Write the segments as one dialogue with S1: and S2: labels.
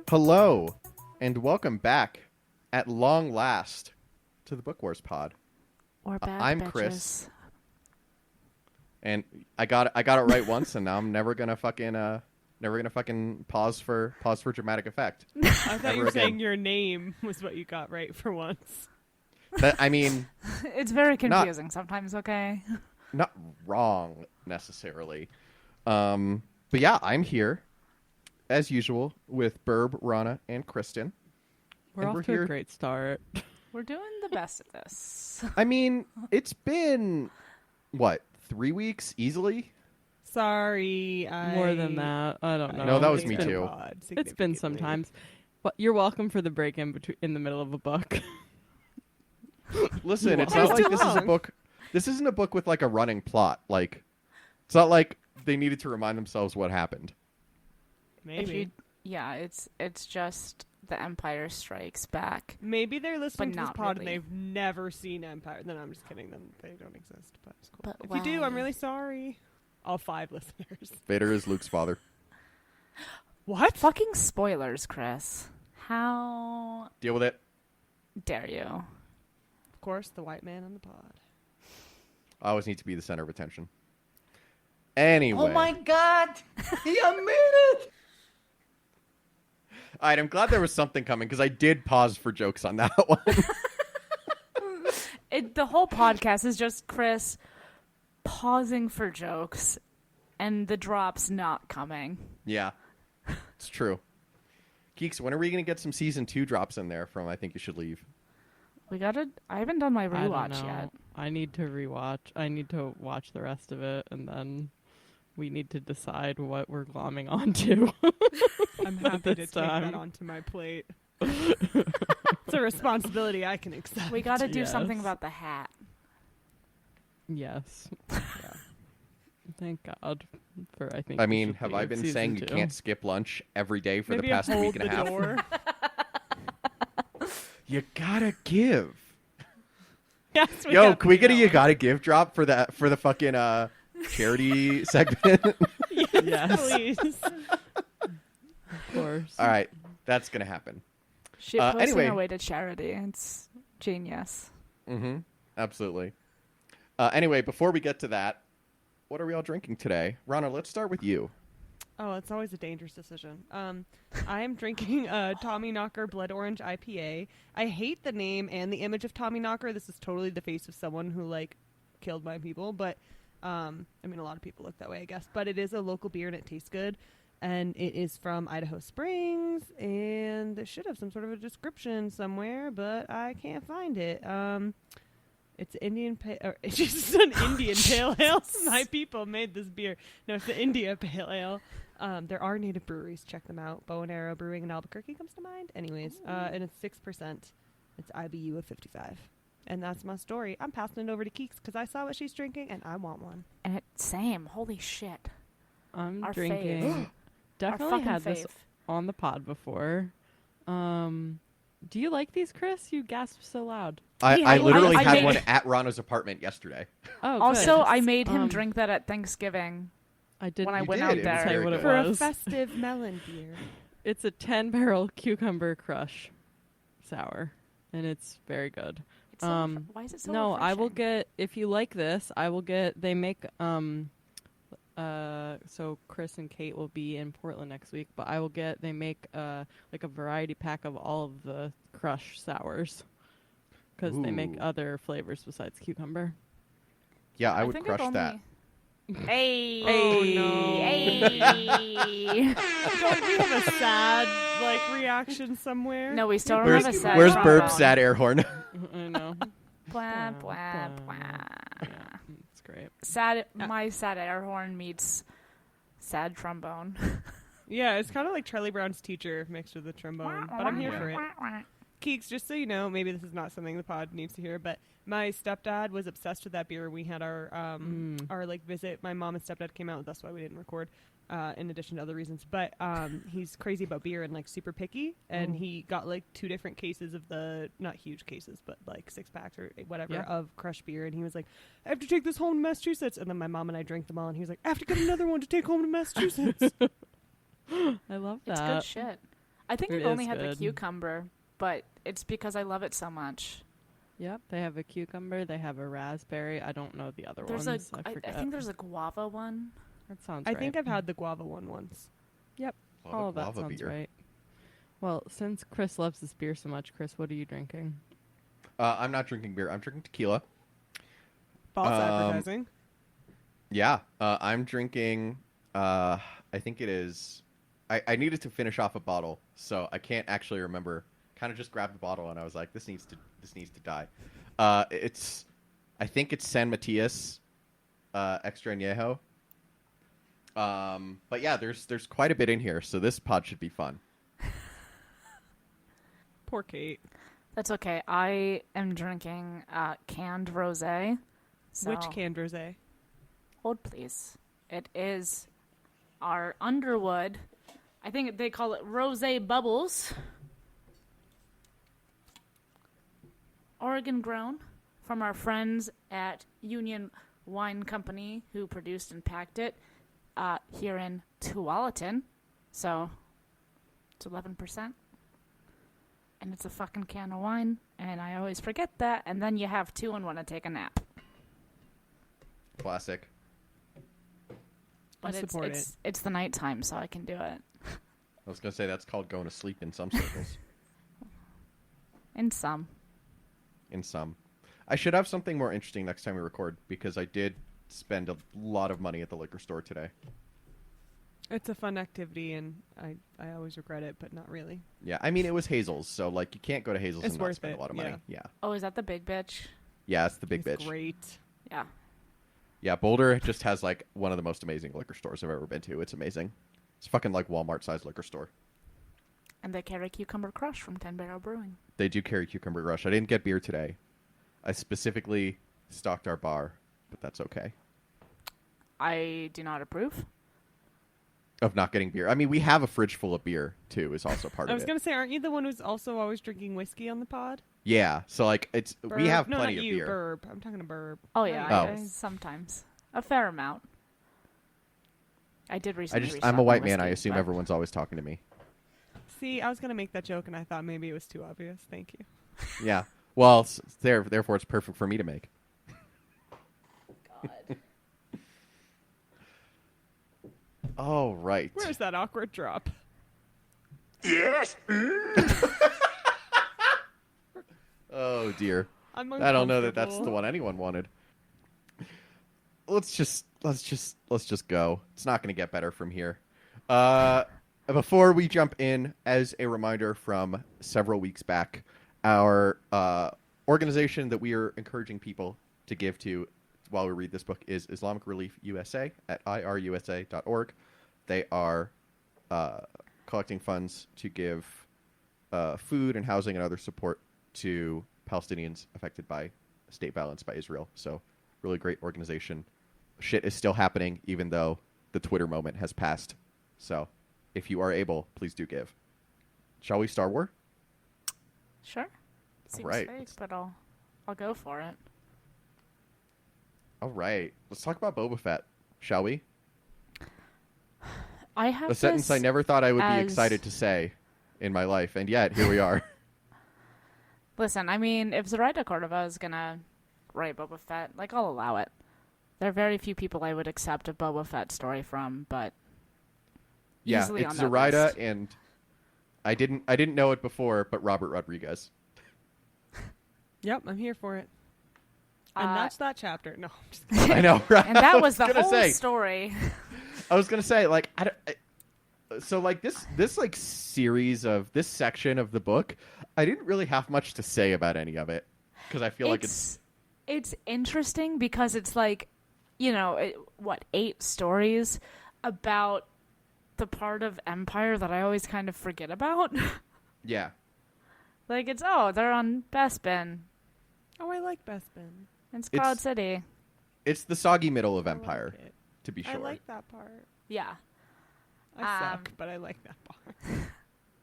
S1: Hello, and welcome back, at long last, to the Book Wars Pod.
S2: Or back,
S1: I'm
S2: bitches.
S1: Chris, and I got it right once, and now I'm never gonna fucking pause for dramatic effect.
S3: I thought you were
S1: again.
S3: saying your name was what you got right for once.
S1: I mean,
S2: It's very confusing sometimes. Okay.
S1: not wrong necessarily, but yeah, I'm here as usual with Burb, Rana, and Kristen.
S3: We're
S1: And
S3: off to a great start.
S2: We're doing the best of this.
S1: I mean, it's been, what, 3 weeks easily?
S3: Sorry.
S4: More than that. I don't know.
S1: No, that was
S3: It's
S1: me
S3: been
S1: too.
S3: odd,
S4: It's been
S3: significantly.
S4: sometimes. But you're welcome for the break in the middle of a book.
S1: Listen, it's
S3: That
S1: not
S3: was
S1: like
S3: too
S1: this is a
S3: long.
S1: book. This isn't a book with like a running plot. Like, it's not like they needed to remind themselves what happened.
S3: Maybe.
S2: It's just the Empire Strikes Back.
S3: Maybe they're listening
S2: But
S3: to this
S2: not
S3: pod
S2: really.
S3: and they've never seen Empire. Then I'm just kidding. Then they don't exist. But it's cool.
S2: But
S3: If you do, I'm
S2: why?
S3: really sorry. All 5 listeners.
S1: Vader is Luke's father.
S3: What?
S2: Fucking spoilers, Chris. How
S1: Deal with it.
S2: dare you?
S3: Of course, the white man on the pod.
S1: I always need to be the center of attention. Anyway.
S5: Oh my god! He admitted it!
S1: All right, I'm glad there was something coming because I did pause for jokes on that one.
S2: The whole podcast is just Chris pausing for jokes and the drops not coming.
S1: Yeah, it's true. Geeks, when are we going to get some season 2 drops in there from I Think You Should Leave?
S2: I haven't done my
S4: I don't
S2: rewatch
S4: know.
S2: yet.
S4: I need to rewatch. I need to watch the rest of it, and then we need to decide what we're glomming onto.
S3: I'm happy to
S4: This
S3: take
S4: time.
S3: that onto my plate. It's a responsibility I can accept.
S2: We got to do something
S4: Yes.
S2: about the hat.
S4: Yes. Yeah. Thank God for I think.
S1: I
S4: You
S1: mean,
S4: Should
S1: have I
S4: Leave
S1: been
S4: season
S1: saying you
S4: 2.
S1: can't skip lunch every day for
S3: Maybe
S1: the past
S3: hold
S1: week and a
S3: the
S1: half?
S3: door.
S1: You gotta give.
S3: Yes, we
S1: Yo,
S3: have
S1: can we
S3: to
S1: get a
S3: do
S1: you
S3: that
S1: gotta give drop for the fucking charity segment?
S3: one.
S4: Yes.
S3: Please.
S4: Of course.
S1: All right, that's gonna happen.
S2: Shit posting
S1: anyway.
S2: away to charity. It's genius.
S1: Mm-hmm. Absolutely. Anyway, before we get to that, what are we all drinking today? Rana, let's start with you.
S3: Oh, it's always a dangerous decision. I am drinking Tommy Knocker Blood Orange IPA. I hate the name and the image of Tommy Knocker. This is totally the face of someone who, like, killed my people. But, I mean, a lot of people look that way, I guess. But it is a local beer and it tastes good. And it is from Idaho Springs. And it should have some sort of a description somewhere, but I can't find it. It's it's just an Indian pale ale. My people made this beer. No, it's the India pale ale. There are native breweries. Check them out. Bow and Arrow Brewing in Albuquerque comes to mind. Anyways, and it's 6%. It's IBU of 55. And that's my story. I'm passing it over to Keeks because I saw what she's drinking and I want one.
S2: And same. Holy shit.
S4: I'm
S2: Our
S4: drinking.
S2: fave.
S4: Definitely
S2: fucking
S4: had this
S2: fave.
S4: on the pod before. Do you like these, Chris? You gasped so loud.
S1: I
S2: Yeah,
S1: literally
S2: I
S1: had
S2: made-
S1: one at Rana's apartment yesterday.
S4: Oh,
S2: Also,
S4: good.
S2: I made him
S4: Um,
S2: drink that at Thanksgiving
S4: I did.
S2: when I
S1: You
S2: went
S1: did.
S2: out
S1: It was
S2: there.
S1: very
S4: what it
S1: good.
S3: For a
S4: was.
S3: festive melon beer.
S4: It's a 10-barrel cucumber crush sour, and it's very good.
S2: It's so why is it so
S4: No, I will
S2: refreshing?
S4: get, if you like this, I will get, they make, so Chris and Kate will be in Portland next week, but they make, like a variety pack of all of the crush sours, because they make
S1: Ooh.
S4: other flavors besides cucumber.
S1: Yeah, I would
S2: think I've
S1: crush that.
S2: Hey.
S3: Oh, no.
S2: Hey.
S3: Don't we have a sad, like, reaction somewhere?
S2: No, we still don't
S1: Where's
S2: have a sad
S1: Where's
S2: trombone.
S1: Burb's sad air horn?
S4: I know.
S2: Blah, blah, blah.
S4: Yeah, it's great.
S2: Sad. My sad air horn meets sad trombone.
S3: Yeah, it's kind of like Charlie Brown's teacher mixed with a trombone, but I'm here for it. Keeks, just so you know, maybe this is not something the pod needs to hear, but my stepdad was obsessed with that beer. We had our like visit. My mom and stepdad came out. That's why we didn't record. In addition to other reasons, but he's crazy about beer and like super picky, and he got like 2 different cases of the not huge cases, but like 6-packs or whatever of crushed beer, and he was like, "I have to take this home to Massachusetts," and then my mom and I drank them all, and he was like, "I have to get another one to take home to Massachusetts."
S4: I love that.
S2: It's good shit. I think
S4: It
S2: I've only
S4: is
S2: had the
S4: good.
S2: cucumber, but it's because I love it so much.
S4: Yep, they have a cucumber. They have a raspberry. I don't know the other
S2: There's
S4: ones.
S2: I think there's a guava one.
S4: That sounds
S3: I
S4: right.
S3: think I've had the guava one once.
S4: Yep,
S1: Love
S4: all
S1: a
S4: of that
S1: guava
S4: sounds
S1: beer.
S4: right. Well, since Chris loves this beer so much, Chris, what are you drinking?
S1: I'm not drinking beer. I'm drinking tequila.
S3: False advertising.
S1: Yeah, I'm drinking. I think it is. I needed to finish off a bottle, so I can't actually remember. Kind of just grabbed the bottle and I was like, "This needs to die." It's. I think it's San Matias, extra añejo. But yeah, there's quite a bit in here, so this pod should be fun.
S3: Poor Kate.
S2: That's okay. I am drinking canned rosé. So,
S3: Which canned rosé?
S2: hold please. It is our Underwood. I think they call it Rosé Bubbles. Oregon grown from our friends at Union Wine Company who produced and packed it here in Tualatin. So it's 11%. And it's a fucking can of wine. And I always forget that. And then you have 2 and want to take a nap.
S1: Classic.
S2: But
S3: support
S2: it's the nighttime, so I can do it.
S1: I was gonna say that's called going to sleep in some circles.
S2: In some.
S1: In some. I should have something more interesting next time we record because I did spend a lot of money at the liquor store today.
S3: It's a fun activity, and I always regret it, but not really.
S1: Yeah, I mean it was Hazel's, so like you can't go to Hazel's
S3: It's
S1: and not
S3: worth
S1: spend
S3: it,
S1: a lot of money. Yeah,
S2: Oh, is that the big bitch?
S1: yeah, it's the big
S3: It's
S1: bitch.
S3: great.
S2: Yeah.
S1: Yeah, Boulder just has like one of the most amazing liquor stores I've ever been to. It's amazing. It's fucking like Walmart-sized liquor store.
S2: And they carry Cucumber Crush from 10 Barrel Brewing.
S1: They do carry Cucumber Rush. I didn't get beer today. I specifically stocked our bar, but that's okay.
S2: I do not approve.
S1: Of not getting beer. I mean, we have a fridge full of beer too. Is also part
S3: I
S1: of
S3: was
S1: it.
S3: going to say, aren't you the one who's also always drinking whiskey on the pod?
S1: Yeah, so like it's we
S3: Burb?
S1: have
S3: no,
S1: plenty
S3: not
S1: of
S3: you,
S1: beer.
S3: Burb. I'm talking to Burb.
S2: Oh, yeah.
S1: Oh.
S2: Sometimes. A fair amount. I did recently restock
S1: I'm a
S2: my
S1: white man. I
S2: whiskey,
S1: assume
S2: but-
S1: everyone's always talking to me.
S3: See, I was going to make that joke, and I thought maybe it was too obvious. Thank you.
S1: Yeah. Well, therefore, it's perfect for me to make.
S2: God.
S1: Oh, right.
S3: Where's that awkward drop?
S1: Oh dear.
S3: I'm
S1: I don't know that that's the
S3: uncomfortable.
S1: one anyone wanted. Let's just go. It's not going to get better from here. Before we jump in, as a reminder from several weeks back, our organization that we are encouraging people to give to while we read this book is Islamic Relief USA at irusa.org. They are collecting funds to give food and housing and other support to Palestinians affected by state violence by Israel. So, really great organization. Shit is still happening, even though the Twitter moment has passed. So, if you are able, please do give. Shall we Star Wars?
S2: Sure. Seems
S1: right.
S2: fake, but I'll go for it.
S1: All right. Let's talk about Boba Fett, shall we?
S2: I have
S1: A sentence
S2: this
S1: I never thought I would be
S2: as-
S1: excited to say in my life, and yet here we are.
S2: Listen, I mean, if Zoraida Cordova is gonna write Boba Fett, like, I'll allow it. There are very few people I would accept a Boba Fett story from, but
S1: Yeah,
S2: easily
S1: it's
S2: on that
S1: Zoraida,
S2: list.
S1: and I didn't know it before, but Robert Rodriguez.
S3: Yep, I'm here for it. And
S2: Uh,
S3: that's that chapter. No, I'm just kidding.
S1: I know, right?
S2: and that
S1: I
S2: was the
S1: gonna
S2: whole
S1: say,
S2: story.
S1: I was gonna say, like, so like this like series of this section of the book, I didn't really have much to say about any of it because I feel like it's
S2: It's interesting because it's like, 8 stories about the part of Empire that I always kind of forget about.
S1: yeah.
S2: Like, they're on Bespin.
S3: Oh, I like Bespin.
S2: It's Cloud
S1: It's-
S2: City.
S1: It's the soggy middle of
S3: I like
S1: Empire,
S3: it.
S1: to be
S3: I
S1: sure.
S3: like that part.
S2: Yeah.
S3: I suck, but I like that part.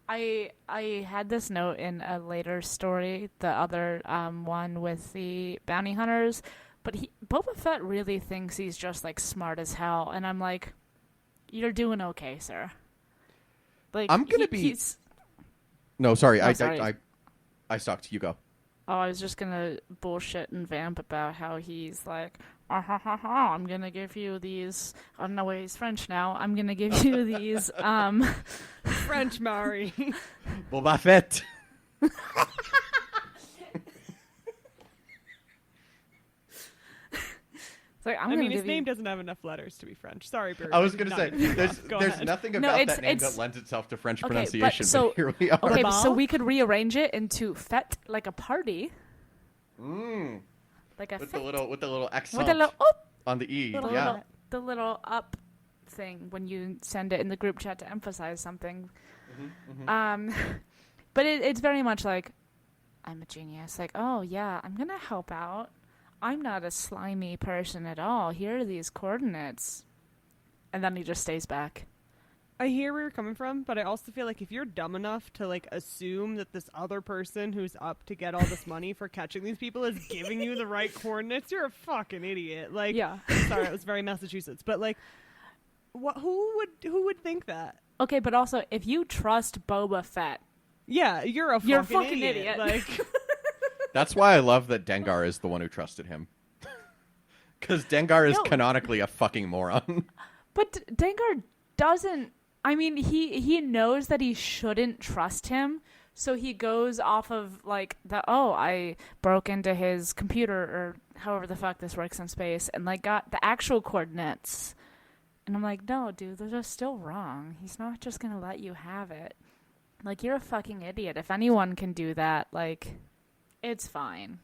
S2: I had this note in a later story, the other one with the bounty hunters, but Boba Fett really thinks he's just like smart as hell, and I'm like, you're doing okay, sir. Like
S1: I'm gonna No, sorry.
S2: No, sorry.
S1: I sucked. You go.
S2: Oh, I was just gonna bullshit and vamp about how he's like, I'm gonna give you these. I don't know why he's French now. I'm gonna give you these.
S3: French Mari.
S1: Boba Fett.
S2: It's like
S3: I mean, his name doesn't have enough letters to be French. Sorry, Bert.
S1: I was gonna say there's
S3: ahead.
S1: nothing
S2: No,
S1: about
S2: it's-
S1: that name
S2: it's-
S1: that lends itself to French
S2: Okay, but
S1: pronunciation.
S2: so-
S1: But here we are.
S2: Okay,
S3: Ball?
S2: so we could rearrange it into fete, like a party,
S1: Mm,
S2: like a
S1: with
S2: fete,
S1: the little accent
S2: with a little up,
S1: on the e.
S2: little,
S1: Yeah.
S2: little, the little up thing when you send it in the group chat to emphasize something. But it's very much like, I'm a genius. Like, oh yeah, I'm gonna help out. I'm not a slimy person at all. Here are these coordinates. And then he just stays back.
S3: I hear where you're coming from, but I also feel like if you're dumb enough to like assume that this other person who's up to get all this money for catching these people is giving you the right coordinates, you're a fucking idiot. Like,
S2: Yeah.
S3: sorry, it was very Massachusetts, but like, who would think that?
S2: Okay, but also, if you trust Boba Fett,
S3: Yeah, you're a
S2: fucking idiot.
S3: Like,
S1: That's why I love that Dengar is the one who trusted him. Because Dengar is
S2: No.
S1: canonically a fucking moron.
S2: but Dengar doesn't. I mean, he knows that he shouldn't trust him, so he goes off of like I broke into his computer or however the fuck this works in space and like got the actual coordinates. And I'm like, no, dude, those are still wrong. He's not just gonna let you have it. Like, you're a fucking idiot. If anyone can do that, like, it's fine.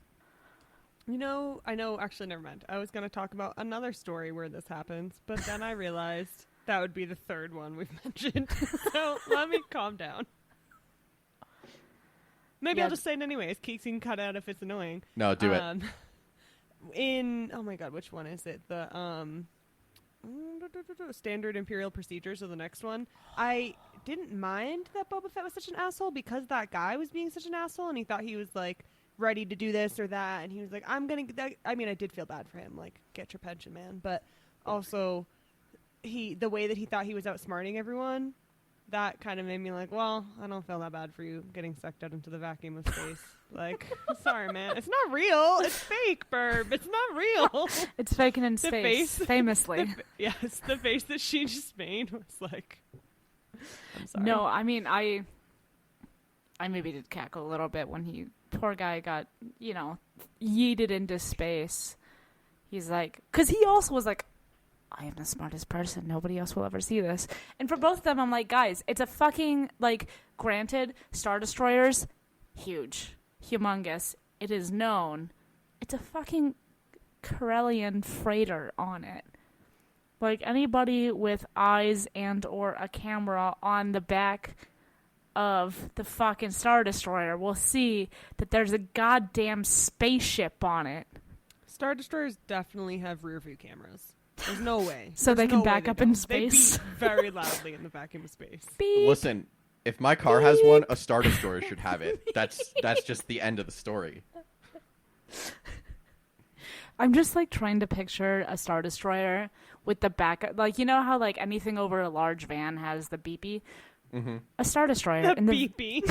S3: you know, I know. Actually, never mind. I was going to talk about another story where this happens, but then I realized that would be the third one we've mentioned. So let me calm down. Maybe
S2: Yeah.
S3: I'll just say it anyways. Keeks can cut out if it's annoying.
S1: No, do it.
S3: Oh my god, which one is it? The standard Imperial procedures are the next one. I didn't mind that Boba Fett was such an asshole because that guy was being such an asshole, and he thought he was like ready to do this or that, and he was like, "I'm gonna." I mean, I did feel bad for him, like, get your pension, man. But also, the way that he thought he was outsmarting everyone, that kind of made me like, well, I don't feel that bad for you getting sucked out into the vacuum of space. Like, sorry, man. It's not real. It's fake, Burb. It's not real.
S2: It's faking in
S3: The
S2: space,
S3: face-
S2: famously.
S3: Yes, the face that she just made was like, I'm sorry.
S2: No, I mean, I maybe did cackle a little bit when poor guy got, yeeted into space. He's like, because he also was like, I am the smartest person. Nobody else will ever see this. And for both of them, I'm like, guys, it's a fucking, like, granted, Star Destroyers, huge, humongous. It is known. It's a fucking Corellian freighter on it. Like, anybody with eyes and or a camera on the back of the fucking Star Destroyer will see that there's a goddamn spaceship on it.
S3: Star Destroyers definitely have rear view cameras. There's no way.
S2: So
S3: There's
S2: they can
S3: no way
S2: back
S3: they
S2: up in
S3: don't.
S2: space.
S3: They beep very loudly in the vacuum of space.
S2: Beep.
S1: Listen, if my car has one, a Star Destroyer should have it. That's just the end of the story.
S2: I'm just like trying to picture a Star Destroyer with the back, like, you know how like anything over a large van has the beepy?
S1: Mm-hmm.
S2: A Star Destroyer
S3: The
S2: in the
S3: beepy.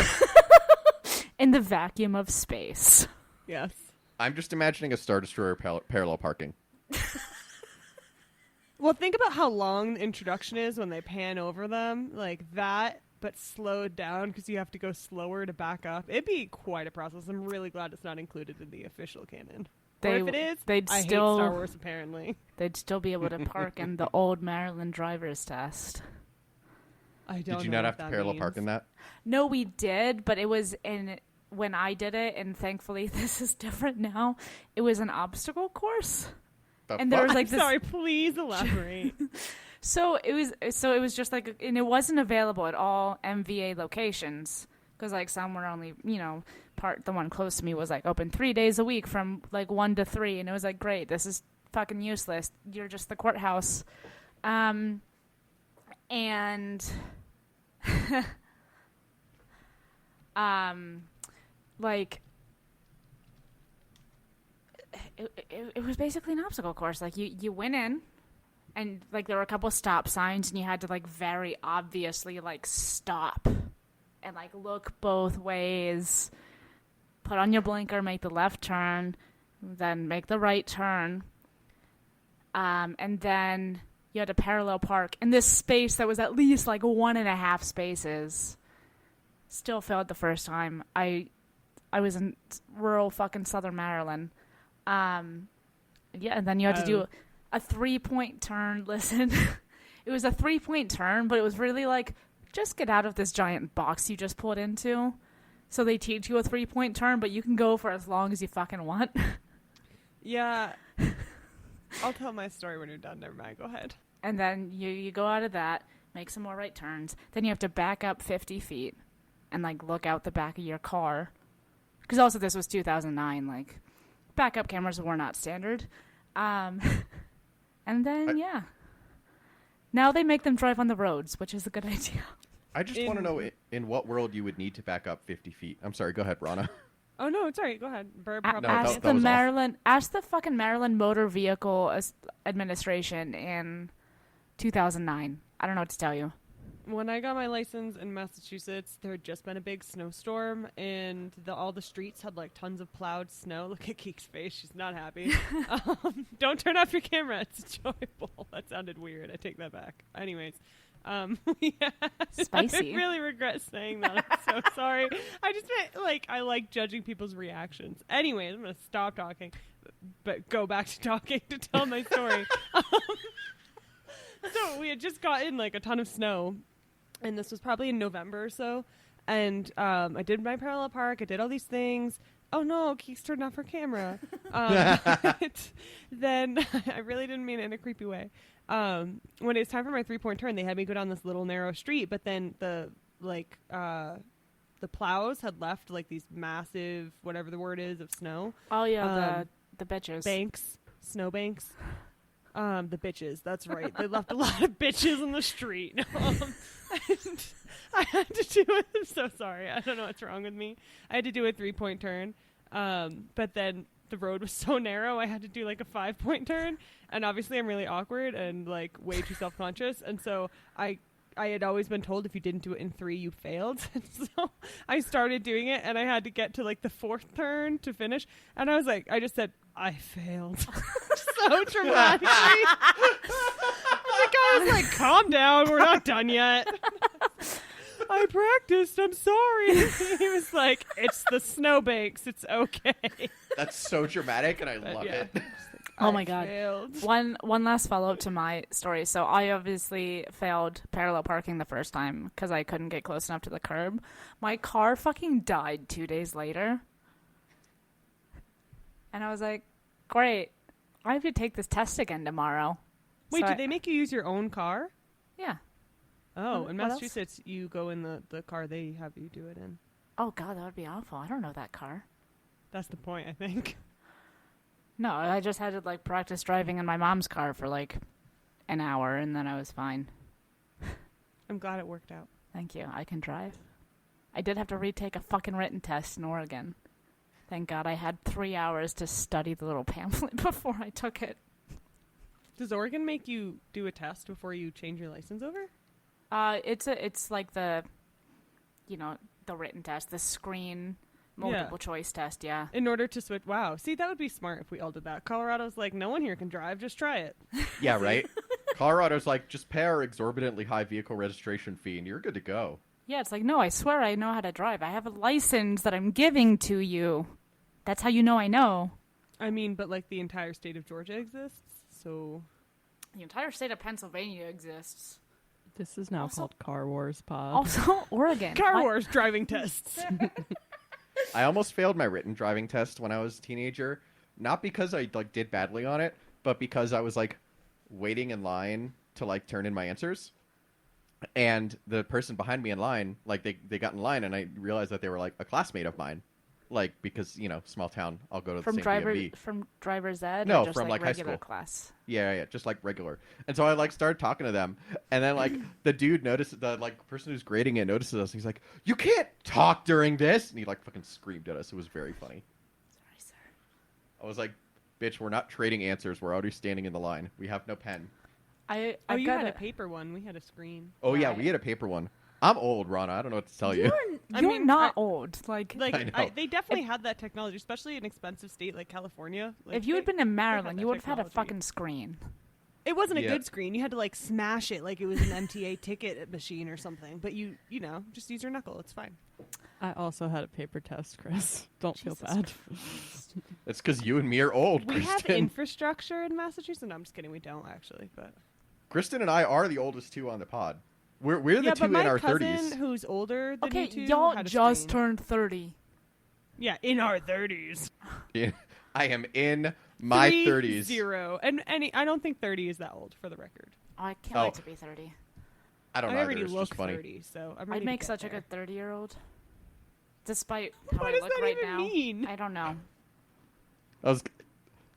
S2: in the vacuum of space.
S3: Yes.
S1: I'm just imagining a Star Destroyer parallel parking.
S3: Well, think about how long the introduction is when they pan over them, like that, but slowed down because you have to go slower to back up. It'd be quite a process. I'm really glad it's not included in the official canon. Or if it is,
S2: they'd
S3: I
S2: still
S3: hate Star Wars, apparently.
S2: they'd still be able to park in the old Maryland driver's test.
S3: I don't
S1: Did you
S3: know
S1: not
S3: what
S1: have to
S3: that
S1: parallel
S3: means.
S1: park in that?
S2: No, we did, but it was when I did it, and thankfully this is different now. It was an obstacle course.
S1: The
S2: And there
S1: fuck?
S2: was like
S3: I'm
S2: this.
S3: sorry, please elaborate.
S2: So it was just like, and it wasn't available at all MVA locations because like some were only, the one close to me was like open 3 days a week from like 1 to 3, and it was like, great, this is fucking useless. You're just the courthouse. And like it was basically an obstacle course. Like you went in, and like there were a couple stop signs, and you had to like very obviously like stop and like look both ways, put on your blinker, make the left turn, then make the right turn, and then you had to parallel park in this space that was at least like 1.5 spaces. Still failed the first time. I was in rural fucking Southern Maryland. And then you had to do a 3-point turn. Listen, it was a 3-point turn, but it was really like, just get out of this giant box you just pulled into. So they teach you a 3-point turn, but you can go for as long as you fucking want.
S3: Yeah. I'll tell my story when you're done. Never mind. Go ahead.
S2: And then you go out of that, make some more right turns. Then you have to back up 50 feet and like look out the back of your car. Because also this was 2009, like backup cameras were not standard. And then, now they make them drive on the roads, which is a good idea.
S1: I just want to know in what world you would need to back up 50 feet. I'm sorry, go ahead, Rana.
S3: Oh, no, it's all right. Go ahead.
S2: Ask the fucking Maryland Motor Vehicle Administration in 2009. I don't know what to tell you.
S3: When I got my license in Massachusetts, there had just been a big snowstorm, and all the streets had like tons of plowed snow. Look at Geek's face; she's not happy. Don't turn off your camera; it's enjoyable. That sounded weird. I take that back. Anyways,
S2: spicy.
S3: I really regret saying that. I'm so sorry. I just meant like I like judging people's reactions. Anyways, I'm gonna stop talking, but go back to talking to tell my story. So we had just gotten like a ton of snow, and this was probably in November or so. And I did my parallel park. I did all these things. Oh no, Keeks turned off her camera. Then I really didn't mean it in a creepy way. When it was time for my 3-point turn, they had me go down this little narrow street. But then the plows had left like these massive, whatever the word is, of snow.
S2: Oh yeah, the bitches.
S3: Banks, snow banks. The bitches, that's right. They left a lot of bitches in the street. And I had to do it. I'm so sorry. I don't know what's wrong with me. I had to do a 3-point turn. But then the road was so narrow, I had to do like a 5-point turn. And obviously I'm really awkward and like way too self-conscious. And so I had always been told if you didn't do it in 3, you failed. And so I started doing it, and I had to get to like the 4th turn to finish. And I was like, I just said, I failed. So dramatically. The guy was like, calm down, we're not done yet. I practiced, I'm sorry. He was like, it's the snowbanks, it's okay.
S1: That's so dramatic, and I love it.
S2: Oh my god.
S3: Failed.
S2: One last follow-up to my story. So I obviously failed parallel parking the first time because I couldn't get close enough to the curb. My car fucking died 2 days later. And I was like, great. I have to take this test again tomorrow.
S3: Wait,
S2: So
S3: did they make you use your own car?
S2: Yeah.
S3: Oh, in
S2: What else?
S3: Massachusetts, you go in the car they have you do it in.
S2: Oh god, that would be awful. I don't know that car.
S3: That's the point, I think.
S2: No, I just had to like practice driving in my mom's car for like an hour, and then I was fine.
S3: I'm glad it worked out.
S2: Thank you. I can drive. I did have to retake a fucking written test in Oregon. Thank God I had 3 hours to study the little pamphlet before I took it.
S3: Does Oregon make you do a test before you change your license over?
S2: It's like the written test, the screen multiple choice test, yeah.
S3: In order to switch. Wow. See, that would be smart if we all did that. Colorado's like, no one here can drive. Just try it.
S1: Yeah, right? Colorado's like, just pay our exorbitantly high vehicle registration fee, and you're good to go.
S2: Yeah, it's like, no, I swear I know how to drive. I have a license that I'm giving to you. That's how you know I know.
S3: I mean, but like the entire state of Georgia exists, so...
S2: The entire state of Pennsylvania exists.
S4: This is now
S2: Also-
S4: called Car Wars Pod.
S2: Also, Oregon.
S3: Car
S2: What?
S3: Wars driving tests.
S1: I almost failed my written driving test when I was a teenager, not because I like did badly on it, but because I was like waiting in line to like turn in my answers. And the person behind me in line, like they got in line, and I realized that they were like a classmate of mine, like because small town, I'll go to the same DMV.
S2: From driver's ed?
S1: No,
S2: or just
S1: from like high
S2: regular
S1: school
S2: class.
S1: Yeah, just like regular. And so I like started talking to them, and then like the dude noticed the like person who's grading it notices us. And he's like, "You can't talk during this," and he like fucking screamed at us. It was very funny.
S2: Sorry, sir.
S1: I was like, "Bitch, we're not trading answers. We're already standing in the line. We have no pen."
S2: I've
S3: you
S2: got
S3: had a paper one. We had a screen.
S1: Oh yeah,
S2: Right.
S1: we had a paper one. I'm old, Rana. I don't know what to tell you.
S3: I
S2: You're
S3: mean,
S2: not old. Like,
S3: Like
S1: I know.
S3: they definitely had that technology, especially in an expensive state like California. Like,
S2: if you had been in Maryland,
S3: that
S2: you would have had a
S3: technology.
S2: fucking screen.
S3: It wasn't a
S1: Yeah.
S3: good screen. You had to like smash it like it was an MTA ticket machine or something. But you know, just use your knuckle. It's fine.
S4: I also had a paper test, Chris. Don't feel
S2: Jesus
S4: bad.
S1: It's because you and me are old,
S3: We have
S1: Kristen.
S3: infrastructure in Massachusetts. No, I'm just kidding. We don't actually, but
S1: Kristen and I are the oldest two on the pod. We're the
S3: yeah.
S1: two
S3: But
S1: in
S3: my
S1: our
S3: cousin,
S1: 30s.
S3: who's older than
S2: Okay,
S3: you two,
S2: y'all
S3: had a
S2: just
S3: screen.
S2: turned 30.
S3: Yeah, in our 30s.
S1: I am in my 30s.
S3: 30. And I don't think 30 is that old, for the record.
S2: Oh, I can't
S1: Oh.
S2: wait to be 30.
S1: I don't
S3: I
S1: know.
S3: already
S1: It's
S3: look
S1: just funny.
S3: 30, so I'm ready
S2: I'd
S3: to
S2: make
S3: get
S2: such
S3: there.
S2: a good 30-year-old. Despite how
S3: What
S2: I
S3: does
S2: look
S3: that
S2: right
S3: even
S2: now.
S3: mean?
S2: I don't know.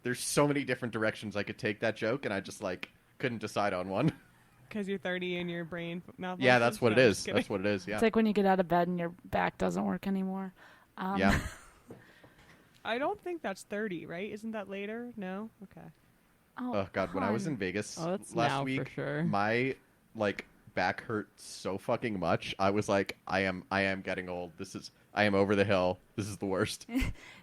S1: There's so many different directions I could take that joke, and I just like couldn't decide on one.
S3: Because you're 30 and your brain malfunctions.
S1: Yeah, that's what it
S3: No, I'm
S1: is.
S3: just kidding.
S1: That's what it is. Yeah.
S2: It's like when you get out of bed and your back doesn't work anymore.
S1: Yeah.
S3: I don't think that's 30, right? Isn't that later? No? Okay.
S1: Oh god, when I was in
S2: hun.
S1: Vegas
S4: Oh, it's
S1: last
S4: now for
S1: week,
S4: sure.
S1: my like back hurt so fucking much. I was like, I am getting old. I am over the hill. This is the worst.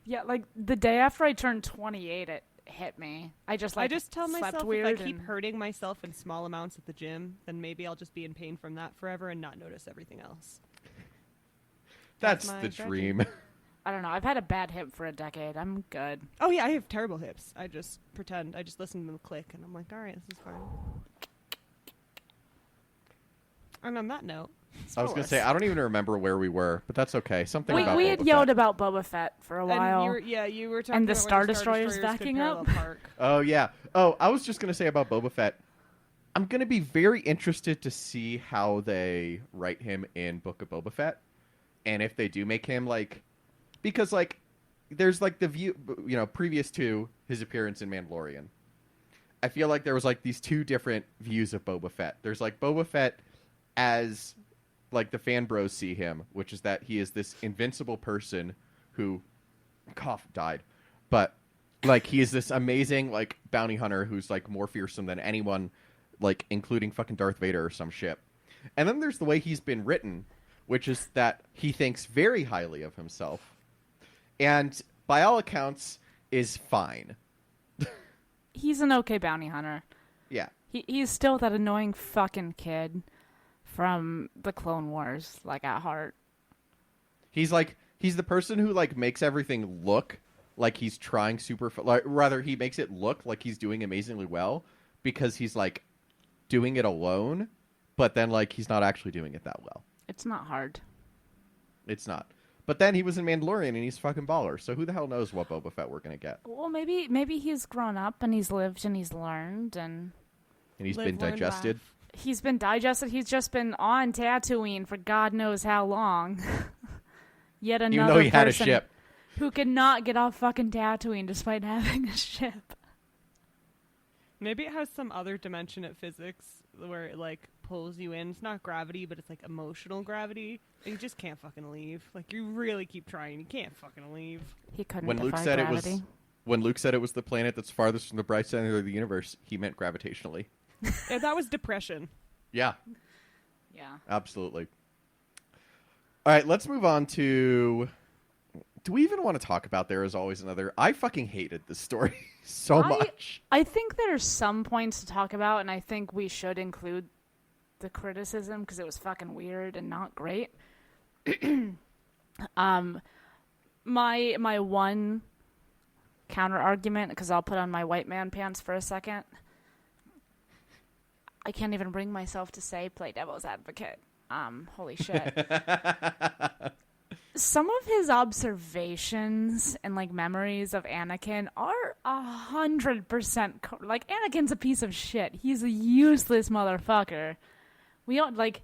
S2: Yeah, like the day after I turned 28, it hit me. I just
S3: I just tell
S2: slept
S3: myself
S2: weird
S3: if I keep
S2: and-
S3: hurting myself in small amounts at the gym, then maybe I'll just be in pain from that forever and not notice everything else.
S1: That's
S3: my
S1: the
S3: strategy.
S1: dream.
S2: I don't know. I've had a bad hip for a decade. I'm good.
S3: Oh yeah, I have terrible hips. I just pretend. I just listen to them click, and I'm like, all right, this is fine. And on that note,
S1: I was gonna say I don't even remember where we were, but that's okay. Something
S2: We
S1: about
S2: had
S1: Boba
S2: yelled
S1: Fett.
S2: about Boba Fett for a while.
S3: you were talking
S2: And the
S3: about
S2: Star
S3: when
S2: Destroyers
S3: could
S2: backing up?
S3: parallel park.
S1: Oh yeah. Oh, I was just gonna say about Boba Fett. I'm gonna be very interested to see how they write him in Book of Boba Fett, and if they do make him like, because like, there's like the view, previous to his appearance in Mandalorian. I feel like there was like these two different views of Boba Fett. There's like Boba Fett as like the fan bros see him, which is that he is this invincible person who died. But like he is this amazing like bounty hunter who's like more fearsome than anyone, like including fucking Darth Vader or some shit. And then there's the way he's been written, which is that he thinks very highly of himself. And by all accounts is fine.
S2: He's an okay bounty hunter.
S1: Yeah.
S2: He's still that annoying fucking kid from the Clone Wars, like at heart.
S1: He's the person who like makes everything look like he's trying rather he makes it look like he's doing amazingly well because he's like doing it alone, but then like he's not actually doing it that well.
S2: It's not hard.
S1: It's not. But then he was in Mandalorian and he's fucking baller. So who the hell knows what Boba Fett we're gonna get?
S2: Well, maybe he's grown up and he's lived and he's learned and
S1: And he's
S3: Live,
S1: been
S3: learn,
S1: digested.
S3: laugh.
S2: he's been digested. He's just been on Tatooine for God knows how long. Yet another
S1: Even though he had a
S2: person
S1: ship.
S2: who could not get off fucking Tatooine despite having a ship.
S3: Maybe it has some other dimension of physics where it like pulls you in. It's not gravity, but it's like emotional gravity. And you just can't fucking leave. Like you really keep trying, you can't fucking leave.
S2: He couldn't
S1: When Luke
S2: defy
S1: said
S2: gravity.
S1: when Luke said it was the planet that's farthest from the bright center of the universe, he meant gravitationally.
S3: Yeah, that was depression.
S1: Yeah,
S2: Yeah.
S1: absolutely. All right, let's move on to. Do we even want to talk about There Is Always Another? I fucking hated this story so much.
S2: I think there's some points to talk about, and I think we should include the criticism because it was fucking weird and not great. My one counter argument, because I'll put on my white man pants for a second. I can't even bring myself to say play devil's advocate. Holy shit. Some of his observations and like memories of Anakin are 100% like Anakin's a piece of shit. He's a useless motherfucker. We don't, like,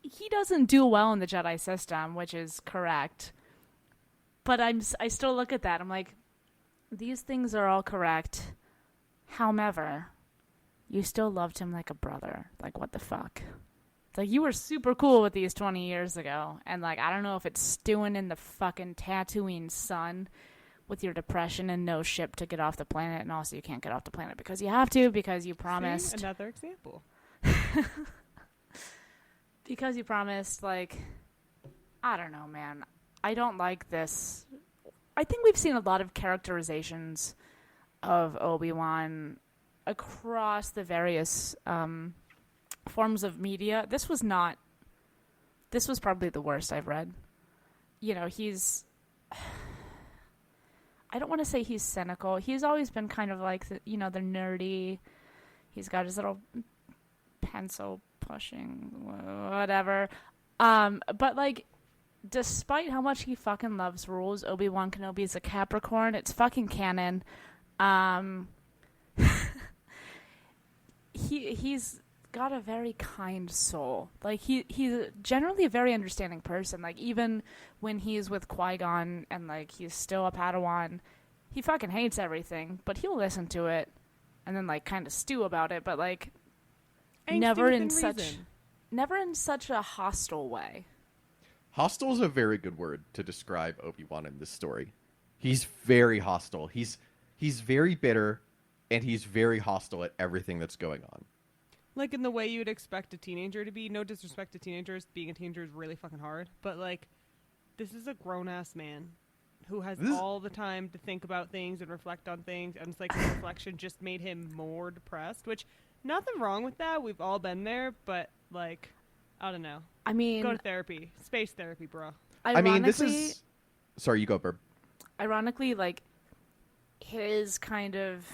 S2: he doesn't do well in the Jedi system, which is correct. But I still look at that. I'm like, these things are all correct. However, you still loved him like a brother. Like, what the fuck? It's like, you were super cool with these 20 years ago. And, like, I don't know if it's stewing in the fucking Tatooine sun with your depression and no ship to get off the planet. And also, you can't get off the planet because you have to, because you promised.
S3: See? Another example.
S2: Because you promised, like, I don't know, man. I don't like this. I think we've seen a lot of characterizations of Obi-Wan across the various forms of media. This was probably the worst I've read. You know, I don't want to say he's cynical. He's always been kind of like, the nerdy. He's got his little pencil pushing, whatever. But, like, despite how much he fucking loves rules, Obi-Wan Kenobi is a Capricorn. It's fucking canon. He's got a very kind soul. Like, he's generally a very understanding person. Like, even when he's with Qui-Gon and, like, he's still a Padawan, he fucking hates everything, but he'll listen to it and then, like, kind of stew about it, but, like, never in such a hostile way.
S1: Hostile is a very good word to describe Obi-Wan in this story. He's very hostile. He's very bitter, and he's very hostile at everything that's going on.
S3: Like, in the way you would expect a teenager to be. No disrespect to teenagers. Being a teenager is really fucking hard. But, like, this is a grown-ass man who has all the time to think about things and reflect on things. And it's like his reflection just made him more depressed, which, nothing wrong with that. We've all been there. But, like, I don't know.
S2: I mean,
S3: go to therapy. Space therapy, bro.
S1: I mean, this is... Sorry, you go, Burb.
S2: Ironically, like, his kind of,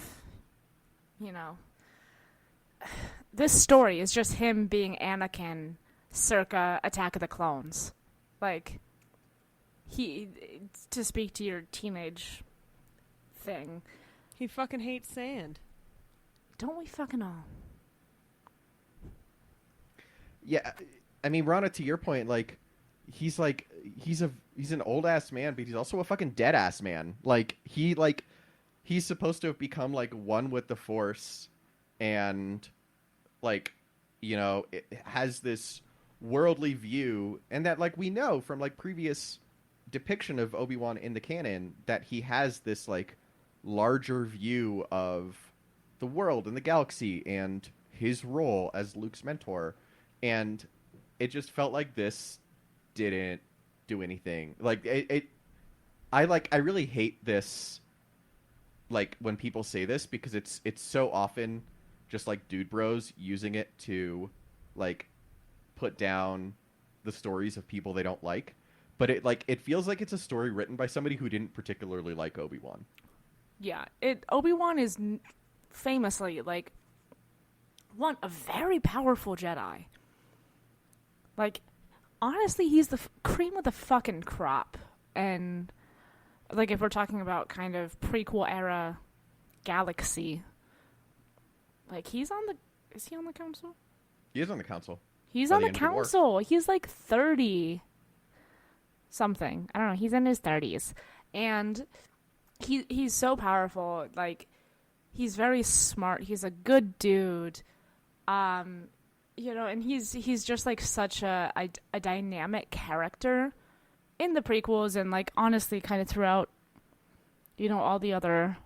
S2: this story is just him being Anakin circa Attack of the Clones. Like, to speak to your teenage thing.
S3: He fucking hates sand.
S2: Don't we fucking all?
S1: Yeah, I mean, Rana, to your point, like, he's an old ass man, but he's also a fucking dead ass man. Like, he's supposed to have become, like, one with the Force, and, like, it has this worldly view, and that, like, we know from, like, previous depiction of Obi-Wan in the canon that he has this, like, larger view of the world and the galaxy and his role as Luke's mentor. And it just felt like this didn't do anything. Like, I really hate this, like, when people say this, because it's so often just, like, dude bros using it to, like, put down the stories of people they don't like. But it feels like it's a story written by somebody who didn't particularly like Obi-Wan.
S2: Yeah, Obi-Wan is famously, like, a very powerful Jedi. Like, honestly, he's the cream of the fucking crop. And, like, if we're talking about kind of prequel era galaxy, like, is he on the council?
S1: He is on the council.
S2: He's on the council. He's like 30 something. I don't know. He's in his 30s. And he's so powerful. Like, he's very smart. He's a good dude. And he's just, like, such a dynamic character in the prequels and, like, honestly kind of throughout, all the other,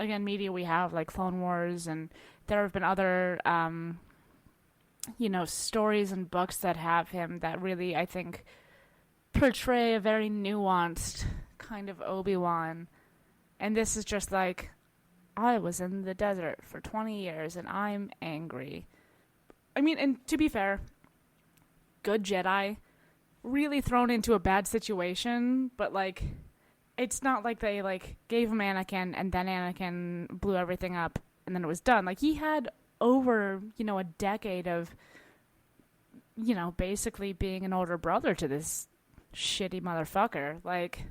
S2: media we have, like Clone Wars, and there have been other, stories and books that have him that really, I think, portray a very nuanced kind of Obi-Wan. And this is just like, I was in the desert for 20 years and I'm angry. I mean, and to be fair, good Jedi, really thrown into a bad situation, but, like, it's not like they, like, gave him Anakin and then Anakin blew everything up and then it was done. Like, he had over, a decade of, basically being an older brother to this shitty motherfucker. Like,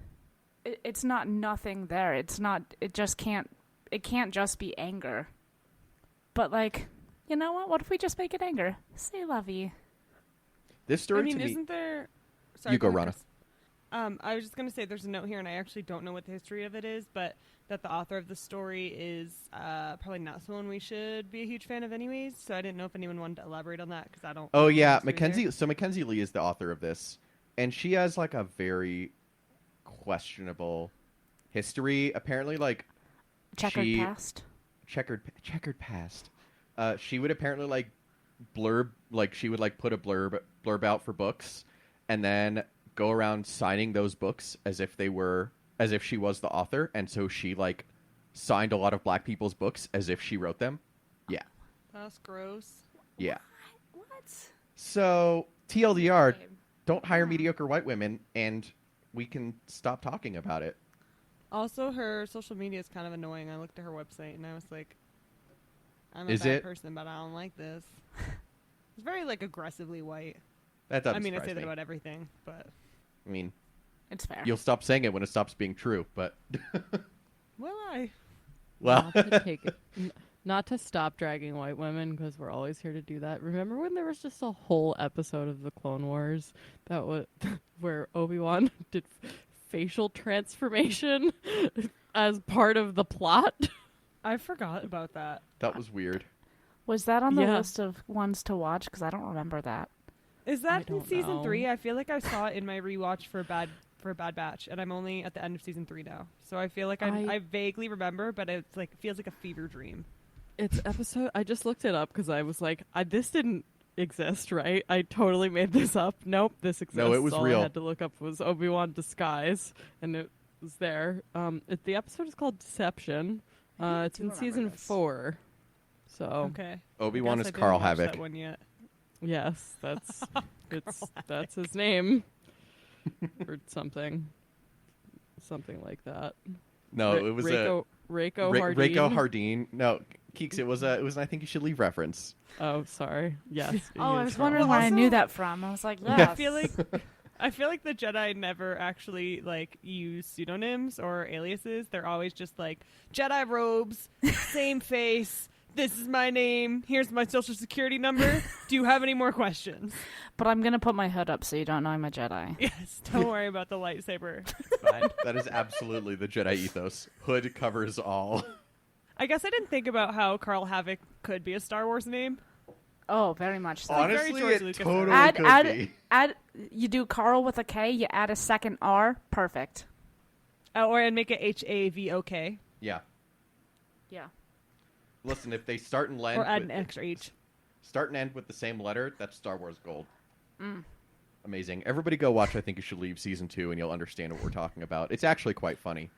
S2: it's not nothing there. It can't just be anger. But, like, You know what? What if we just make it anger? Say lovey.
S1: This story
S3: I mean,
S1: to me.
S3: isn't there... Sorry,
S1: You go,
S3: ahead,
S1: Rana.
S3: Chris. I was just going to say there's a note here, and I actually don't know what the history of it is, but that the author of the story is probably not someone we should be a huge fan of anyways, so I didn't know if anyone wanted to elaborate on that, because I don't...
S1: Oh
S3: know
S1: yeah,
S3: the history
S1: Mackenzie. So Mackenzie Lee is the author of this, and she has like a very questionable history. Apparently, like
S2: Checkered
S1: she-
S2: past.
S1: checkered past. She would apparently like blurb, like she would like put a blurb out for books, and then go around signing those books as if she was the author, and so she like signed a lot of black people's books as if she wrote them. Yeah,
S3: That's gross.
S1: yeah.
S2: What?
S1: So TLDR,
S2: Babe.
S1: don't hire mediocre white women, and we can stop talking about it.
S3: Also, her social media is kind of annoying. I looked at her website, and I was like, I'm a
S1: Is
S3: bad
S1: it?
S3: person, but I don't like this. It's very, like, aggressively white.
S1: That doesn't
S3: I mean, I
S1: surprise
S3: say that
S1: me.
S3: about everything, but...
S1: I mean,
S2: It's fair.
S1: you'll stop saying it when it stops being true, but
S3: Well, I...
S1: well,
S4: Not to take it, not to stop dragging white women, because we're always here to do that. Remember when there was just a whole episode of the Clone Wars that was where Obi-Wan did facial transformation as part of the plot?
S3: I forgot about that.
S1: that was weird.
S2: Was that on the
S4: Yeah.
S2: list of ones to watch? Because I don't remember that.
S3: Is
S4: I
S3: that in
S4: don't
S3: season
S4: know.
S3: 3? I feel like I saw it in my rewatch for Bad Batch, and I'm only at the end of season 3 now. So I feel like I vaguely remember, but it's like feels like a fever dream.
S4: It's episode. I just looked it up because I was like, this didn't exist, right? I totally made this up. Nope, this exists.
S1: No, it was
S4: All
S1: real.
S4: I had to look up was Obi-Wan disguise, and it was there. The episode is called Deception. It's
S2: do
S4: in
S2: remember
S4: season
S2: this.
S4: 4. So
S3: Okay.
S1: Obi-Wan
S3: I
S1: is
S3: guess I
S1: Carl
S3: didn't watch
S1: Havoc.
S3: That one yet.
S4: yes, that's his name, or something like that.
S1: No,
S4: Ra-
S1: it was
S4: Reiko Hardeen.
S1: Reiko Hardeen. No, Keeks, it was an I think you should leave reference.
S4: Oh, sorry. Yes.
S2: Oh,
S4: he
S2: I
S4: is
S2: was
S4: Carl.
S2: wondering
S3: Well,
S2: where I knew
S3: also-
S2: that from. I was like, yes.
S3: I feel like the Jedi never actually like use pseudonyms or aliases. They're always just like Jedi robes, same face. This is my name. Here's my social security number. Do you have any more questions?
S2: But I'm going to put my hood up so you don't know I'm a Jedi.
S3: Yes. Don't worry about the lightsaber. It's fine.
S1: That is absolutely the Jedi ethos. Hood covers all.
S3: I guess I didn't think about how Carl Havoc could be a Star Wars name.
S2: Oh, very much so.
S3: very
S1: Honestly,
S3: George
S1: it
S3: Lucas.
S1: totally
S2: Add,
S1: could
S2: add,
S1: be.
S2: add, you do Carl with a K, you add a second R, perfect.
S3: Or I'd make it HAVOK.
S1: Yeah.
S2: Yeah.
S1: Listen, if they start and end
S3: Or add
S1: with,
S3: an extra H.
S1: start and end with the same letter, that's Star Wars gold.
S2: Mm.
S1: Amazing. Everybody go watch I Think You Should Leave season 2 and you'll understand what we're talking about. It's actually quite funny.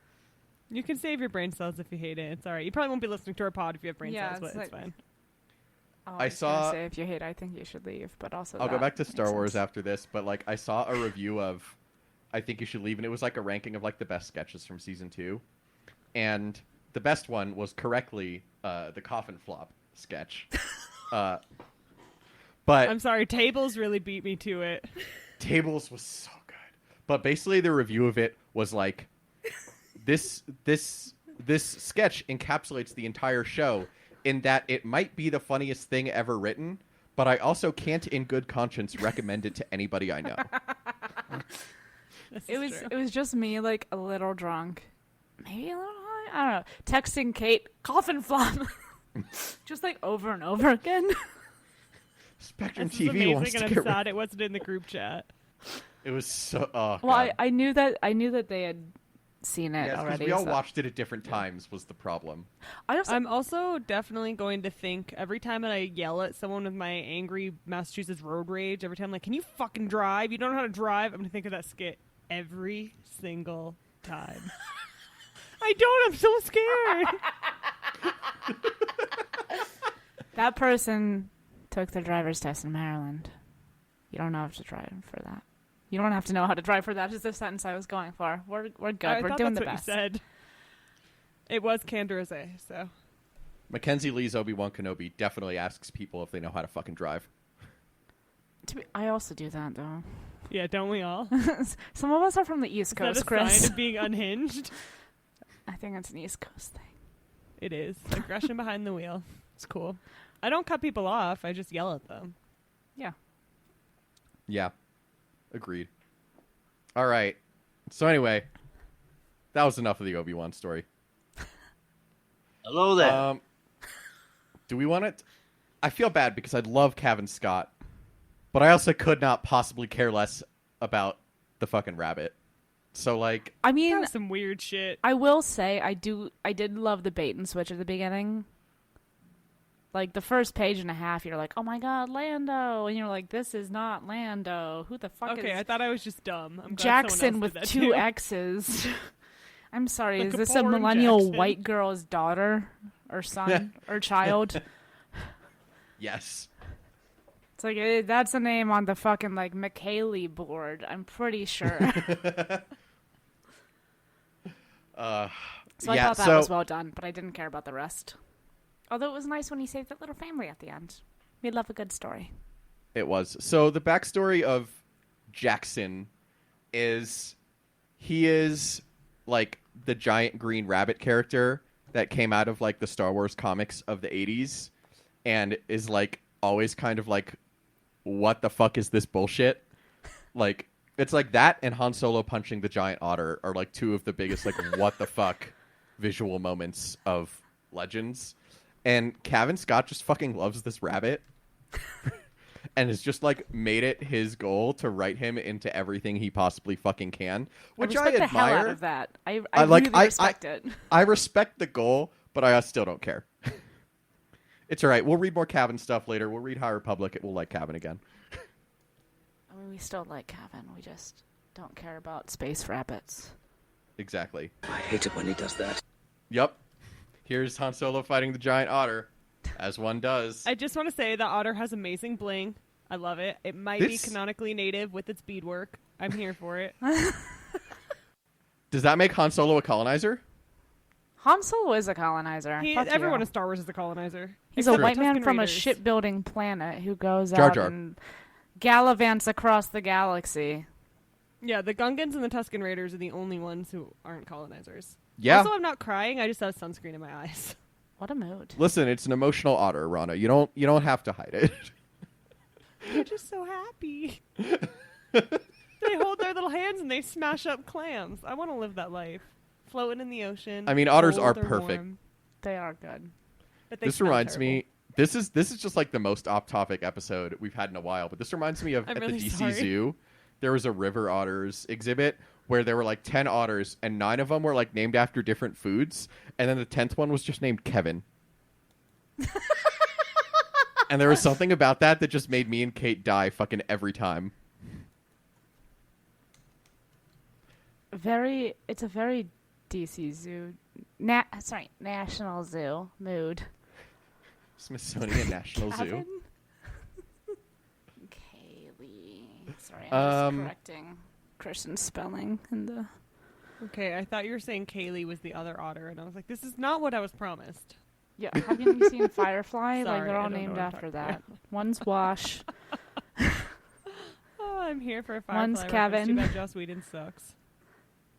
S3: You can save your brain cells if you hate it. It's alright. You probably won't be listening to our pod if you have brain
S2: Yeah,
S3: cells, but
S2: it's
S3: it's
S2: like-
S3: fine.
S2: Oh,
S1: I
S2: was gonna
S1: saw-
S2: say if you hate, I think you should leave, but also
S1: I'll go
S2: that
S1: back to
S2: makes
S1: Star Wars
S2: sense.
S1: after this, but like I saw a review of I Think You Should Leave, and it was like a ranking of like the best sketches from season 2, and the best one was correctly the coffin flop sketch. But
S3: I'm sorry, tables really beat me to it.
S1: Tables was so good. But basically, the review of it was like, this sketch encapsulates the entire show in that it might be the funniest thing ever written, but I also can't, in good conscience, recommend it to anybody I know.
S3: This is true.
S2: It was just me, like a little drunk, maybe a little high. I don't know. Texting Kate, coffin flop, just like over and over again.
S1: Spectrum
S3: This is
S1: TV wants
S3: amazing,
S1: to
S3: and
S1: get
S3: I'm
S1: rid.
S3: sad it wasn't in the group chat.
S1: It was so. Oh,
S2: Well,
S1: God.
S2: I knew that they had seen it
S1: Yes, because
S2: already.
S1: we all
S2: so-
S1: watched it at different times was the problem.
S2: I just
S3: I'm also definitely going to think every time that I yell at someone with my angry Massachusetts road rage, every time I'm like, can you fucking drive? You don't know how to drive? I'm going to think of that skit every single time. I don't. I'm so scared.
S2: that person took their driver's test in Maryland. You don't have to drive for that. You don't have to know how to drive for that. Is the sentence I was going for. We're good.
S3: I
S2: We're
S3: thought
S2: doing
S3: that's
S2: the
S3: what
S2: best.
S3: you said. It was Candraze, so.
S1: Mackenzie Lee's Obi-Wan Kenobi definitely asks people if they know how to fucking drive.
S2: I also do that though.
S3: Yeah, don't we all?
S2: Some of us are from the East
S3: Is that
S2: Coast,
S3: a
S2: Chris.
S3: sign of being unhinged?
S2: I think it's an East Coast thing.
S3: It is. Aggression behind the wheel. It's cool. I don't cut people off. I just yell at them.
S2: Yeah.
S1: Yeah. Agreed. All right. So anyway, that was enough of the Obi-Wan story.
S5: Hello there.
S1: Do we want it? I feel bad because I love Cavan Scott, but I also could not possibly care less about the fucking rabbit. So like,
S2: I
S3: That
S2: mean,
S3: was some weird shit.
S2: I will say I did love the bait and switch at the beginning. Like the first page and a half, you're like, "Oh my god, Lando!" And you're like, "This is not Lando. Who the fuck
S3: Okay,
S2: is
S3: I thought I was just dumb. I'm glad
S2: Jackson
S3: someone else
S2: with
S3: did that
S2: 2
S3: too.
S2: X's?" I'm sorry,
S3: Like
S2: is
S3: a
S2: this a
S3: porn
S2: millennial
S3: Jackson.
S2: white girl's daughter or son or child?
S1: yes.
S2: It's like that's a name on the fucking like McKaylee board. I'm pretty sure. So I
S1: yeah,
S2: thought that
S1: so
S2: was well done, but I didn't care about the rest. Although it was nice when he saved that little family at the end. We love a good story.
S1: it was. So the backstory of Jackson is he is like the giant green rabbit character that came out of like the Star Wars comics of the 80s and is like always kind of like, what the fuck is this bullshit? Like, it's like that and Han Solo punching the giant otter are like 2 of the biggest like what the fuck visual moments of Legends. And Cavan Scott just fucking loves this rabbit and has just like made it his goal to write him into everything he possibly fucking can, which I
S2: respect the hell
S1: admire.
S2: out of that. I
S1: like,
S2: really respect it.
S1: I respect the goal, but I still don't care. It's all right. We'll read more Cavan stuff later. We'll read High Republic. We'll like Cavan again.
S2: I mean, we still like Kevin. We just don't care about space rabbits.
S1: Exactly.
S5: I hate it when he does that.
S1: Yep. Here's Han Solo fighting the giant otter, as one does.
S3: I just want to say the otter has amazing bling. I love it. It might be
S1: This-
S3: canonically native with its beadwork. I'm here for it.
S1: Does that make Han Solo a colonizer?
S2: Han Solo is a colonizer. Fuck
S3: Everyone
S2: you.
S3: in Star Wars is a colonizer.
S2: He's a
S3: Except
S2: white
S3: the
S2: man
S3: Tusken
S2: from a
S3: Raiders.
S2: shipbuilding planet who goes
S1: Jar
S2: out
S1: Jar.
S2: and gallivants across the galaxy.
S3: Yeah, the Gungans and the Tusken Raiders are the only ones who aren't colonizers.
S1: Yeah.
S3: Also, I'm not crying. I just have sunscreen in my eyes.
S2: What a mood.
S1: Listen, it's an emotional otter, Rana. You don't have to hide it.
S3: They're just so happy. They hold their little hands and they smash up clams. I want to live that life. Floating in the ocean.
S1: I mean, otters
S3: cold
S1: are
S3: or
S1: perfect.
S3: warm,
S2: They are good.
S3: but they
S1: This
S3: smell
S1: reminds
S3: terrible.
S1: me. This is just like the most off-topic episode we've had in a while. But this reminds me of
S3: I'm
S1: at
S3: really
S1: the DC
S3: sorry.
S1: Zoo, there was a river otters exhibit where there were like 10 otters and 9 of them were like named after different foods, and then the 10th one was just named Kevin. And there was something about that just made me and Kate die fucking every time.
S2: It's a very DC Zoo. National Zoo mood.
S1: Smithsonian National Zoo.
S2: Kevin? Kaylee. Sorry, I'm just correcting Kristen's spelling in the.
S3: Okay, I thought you were saying Kaylee was the other otter, and I was like, this is not what I was promised.
S2: Yeah, haven't you seen Firefly? Like
S3: Sorry,
S2: they're
S3: I
S2: all
S3: don't know
S2: named
S3: what I'm
S2: after
S3: talking
S2: that. One's Wash.
S3: Oh, I'm here for a Firefly
S2: One's
S3: reference.
S2: Kevin.
S3: Too bad Joss Whedon sucks.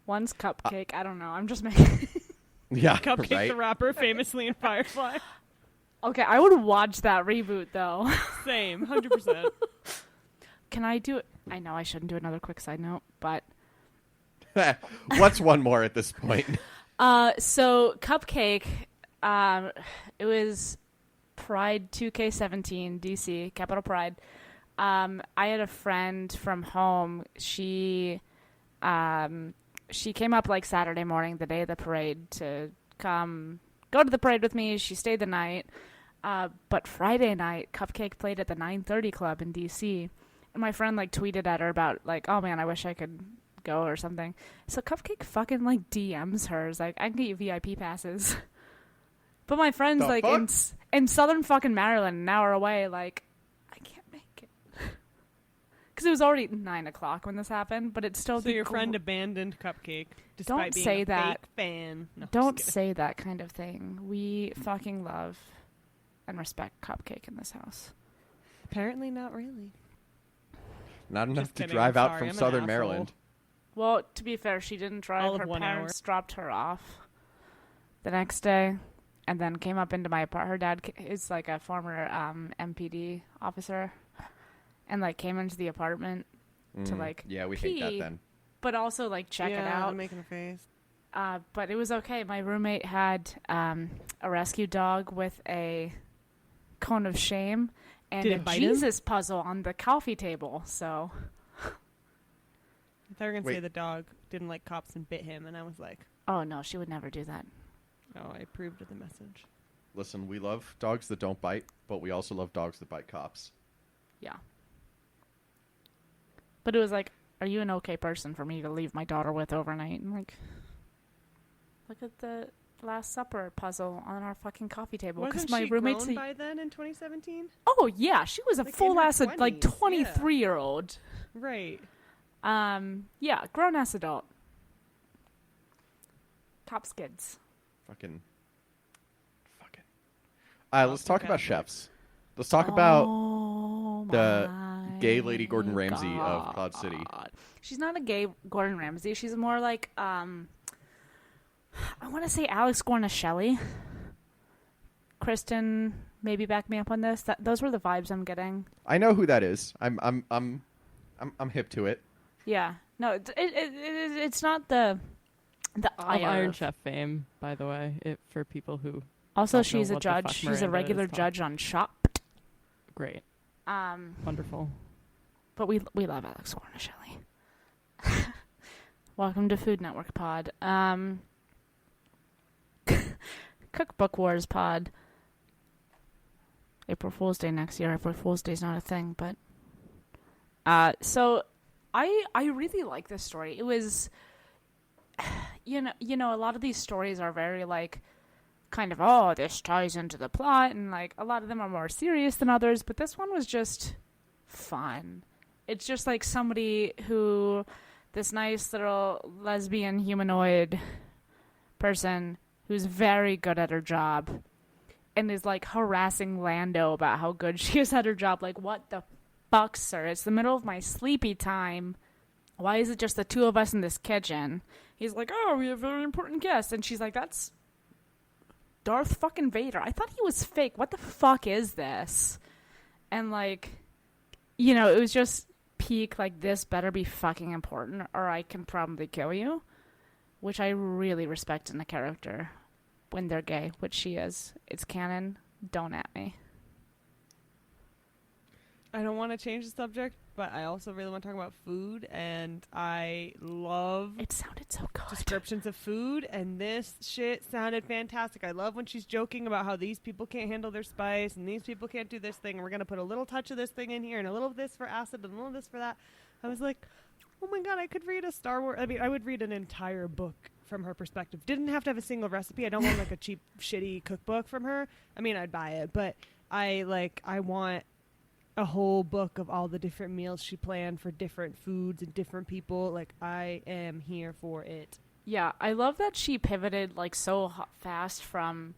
S2: One's Cupcake. I don't know. I'm just making.
S1: Yeah,
S3: Cupcake
S1: right.
S3: the rapper, famously in Firefly.
S2: Okay, I would watch that reboot though.
S3: Same, 100%.
S2: Can I do it? I know I shouldn't do another quick side note, but
S1: What's one more at this point?
S2: so Cupcake, it was Pride 2K17 DC Capital Pride. I had a friend from home. She came up like Saturday morning, the day of the parade, to come go to the parade with me. She stayed the night. But Friday night, Cupcake played at the 9:30 Club in DC. And my friend like tweeted at her about like, oh man, I wish I could go or something. So Cupcake fucking like DMs her. It's like, I can get you VIP passes. But my friend's
S1: The
S2: like
S1: fuck?
S2: in southern fucking Maryland, an hour away. Like, I can't make it. Because it was already 9 o'clock when this happened, but it's still
S3: So your friend abandoned Cupcake despite
S2: Don't
S3: being
S2: say
S3: a
S2: that.
S3: fake fan. No,
S2: Don't
S3: just kidding.
S2: say that kind of thing. We fucking love and respect Cupcake in this house.
S3: Apparently not really.
S1: Not enough
S3: Just
S1: to
S3: kidding,
S1: drive
S3: I'm
S1: out
S3: sorry,
S1: from
S3: I'm an
S1: Southern
S3: asshole.
S1: Maryland.
S2: Well, to be fair, she didn't drive.
S3: All of
S2: Her
S3: 1
S2: parents
S3: hour.
S2: dropped her off the next day. and then came up into my apartment. Her dad is like a former MPD officer, and like came into the apartment to like
S1: yeah, we
S2: pee,
S1: hate that then.
S2: but also like check it out.
S3: I'm making a face.
S2: But it was okay. My roommate had a rescue dog with a cone of shame and
S3: Did
S2: a
S3: it bite him?
S2: Jesus puzzle on the coffee table. So
S3: I thought you were going to
S1: Wait.
S3: say the dog didn't like cops and bit him, and I was like,
S2: oh no, she would never do that.
S3: oh, I approved of the message.
S1: Listen, we love dogs that don't bite, but we also love dogs that bite cops.
S2: Yeah. But it was like, are you an okay person for me to leave my daughter with overnight? And like, look at the Last Supper puzzle on our fucking coffee table.
S3: Wasn't
S2: my
S3: she
S2: roommate's
S3: grown by then in 2017?
S2: Oh yeah, she was a
S3: Like, in
S2: full
S3: her
S2: ass like
S3: 20s,
S2: 23-year-old.
S3: Right.
S2: Yeah, grown ass adult. Cops kids.
S1: Fucking. Let's talk about chefs. Let's talk about the gay Lady Gordon Ramsay of Cloud City.
S2: She's not a gay Gordon Ramsay. She's more like I want to say Alex Guarnaschelli. Kristen, maybe back me up on this. Those were the vibes I'm getting.
S1: I know who that is. I'm hip to it.
S2: Yeah. No, it's not the
S4: Of Iron Chef fame, by the way, for people who
S2: Also,
S4: don't know
S2: she's a
S4: what the fuck
S2: judge. She's a
S4: Miranda
S2: regular
S4: is
S2: judge on Chopped.
S4: Great. Wonderful.
S2: But we love Alex Guarnaschelli. Welcome to Food Network Pod. Cookbook Wars Pod. April Fool's Day next year. April Fool's Day is not a thing, but so I really like this story. It was, you know, a lot of these stories are very like, kind of, oh, this ties into the plot, and like a lot of them are more serious than others, but this one was just fun. It's just like somebody who, this nice little lesbian humanoid person who's very good at her job and is like harassing Lando about how good she is at her job. Like, what the fuck, sir? It's the middle of my sleepy time. Why is it just the two of us in this kitchen? He's like, oh, we have very important guests. And she's like, that's Darth fucking Vader. I thought he was fake. What the fuck is this? And like, you know, it was just peak, like, this better be fucking important or I can probably kill you, which I really respect in a character when they're gay, which she is. It's canon. Don't at me.
S3: I don't want to change the subject, but I also really want to talk about food, and I love
S2: It sounded so good.
S3: descriptions of food, and this shit sounded fantastic. I love when she's joking about how these people can't handle their spice, and these people can't do this thing, and we're going to put a little touch of this thing in here, and a little of this for acid, and a little of this for that. I was like, oh my god, I could read a Star Wars, I mean, I would read an entire book from her perspective. Didn't have to have a single recipe. I don't want like a cheap, shitty cookbook from her. I mean, I'd buy it, but I want a whole book of all the different meals she planned for different foods and different people. Like, I am here for it.
S2: Yeah, I love that she pivoted like so fast from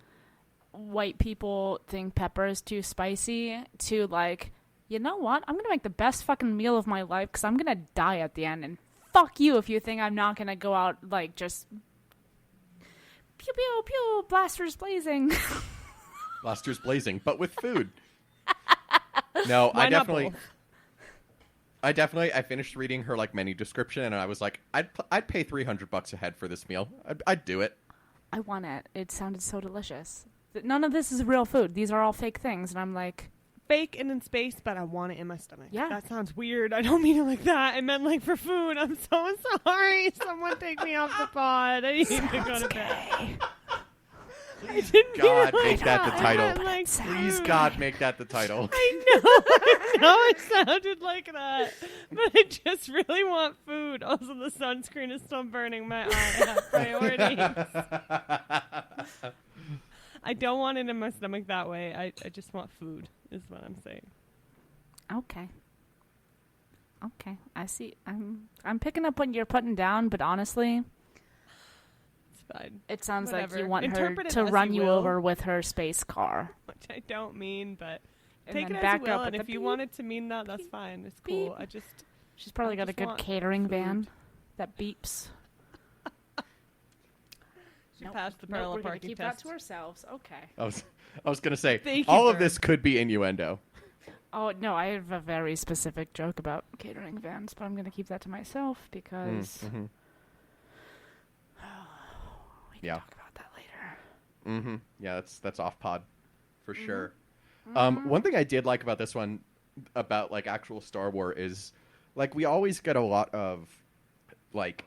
S2: white people think pepper is too spicy to like, you know what? I'm going to make the best fucking meal of my life because I'm going to die at the end. And fuck you if you think I'm not going to go out like just pew, pew, pew, blasters blazing.
S1: Blasters blazing, but with food. No,
S3: Why
S1: I
S3: not
S1: definitely I finished reading her like menu description and I was like, I'd pay $300 a head for this meal. I'd do it.
S2: I want it. It sounded so delicious. None of this is real food. These are all fake things. And I'm like,
S3: Fake and in space, but I want it in my stomach.
S2: Yeah.
S3: That sounds weird. I don't mean it like that. I meant like for food. I'm so sorry. Someone take me off the pod. I need to go to bed. I didn't mean
S1: God,
S3: it like
S1: make that the
S3: I
S1: title.
S3: meant, like,
S1: Please,
S3: food.
S1: God, make that the title.
S3: I know it sounded like that, but I just really want food. Also, the sunscreen is still burning my eye. I have priorities. I don't want it in my stomach that way. I just want food, is what I'm saying.
S2: okay. Okay. I see. I'm picking up what you're putting down, but honestly,
S3: It's fine.
S2: it sounds
S3: Whatever.
S2: like you want
S3: Interpret
S2: her
S3: it
S2: to
S3: as
S2: run
S3: you
S2: you
S3: will.
S2: over with her space car.
S3: Which I don't mean, but
S2: And
S3: take it
S2: then
S3: as
S2: back
S3: you will,
S2: up
S3: and
S2: with
S3: if
S2: the
S3: you
S2: beep,
S3: want it to mean that, that's
S2: beep,
S3: fine. It's cool.
S2: beep. She's probably
S3: I
S2: got a
S3: just
S2: good
S3: want
S2: catering van
S3: food.
S2: that beeps. Nope.
S3: passed the
S2: Nope,
S3: parallel
S2: we're gonna
S3: parking
S2: keep
S3: test.
S2: that to ourselves. Okay.
S1: I was gonna say
S3: Thank you,
S1: all of
S3: Bert.
S1: this could be innuendo.
S2: Oh no, I have a very specific joke about catering vans, but I'm gonna keep that to myself because
S1: Mm-hmm.
S2: we can
S1: Yeah.
S2: talk about that later.
S1: Mm-hmm. Yeah, that's off pod for
S2: Mm-hmm.
S1: sure. One thing I did like about this one, about like actual Star Wars, is like we always get a lot of like,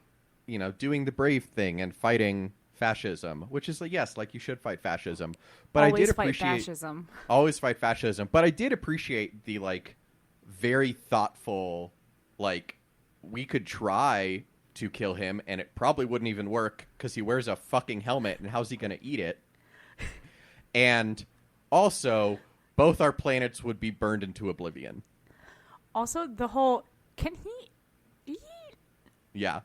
S1: you know, doing the brave thing and fighting fascism, which is like, yes, like you should fight fascism, but
S2: Always
S1: I did
S2: fight
S1: appreciate
S2: fascism.
S1: always fight fascism, but I did appreciate the like very thoughtful, like we could try to kill him and it probably wouldn't even work because he wears a fucking helmet and how's he going to eat it? And also, both our planets would be burned into oblivion.
S2: Also, the whole can he eat?
S1: Yeah.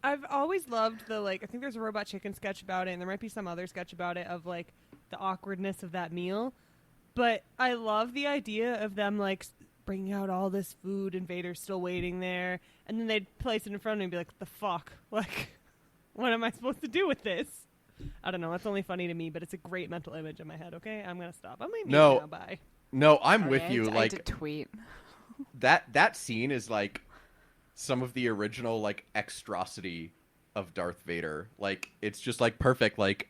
S3: I've always loved the, like, I think there's a Robot Chicken sketch about it, and there might be some other sketch about it of, like, the awkwardness of that meal. But I love the idea of them, like, bringing out all this food and Vader's still waiting there, and then they'd place it in front of me and be like, the fuck? Like, what am I supposed to do with this? I don't know. That's only funny to me, but it's a great mental image in my head, okay? I'm going to stop. I'm leaving
S1: No.
S3: now. Bye.
S1: No, I'm
S2: Sorry,
S1: with you.
S2: I
S1: Like
S2: did tweet.
S1: that scene is like some of the original like extrosity of Darth Vader. Like it's just like perfect. Like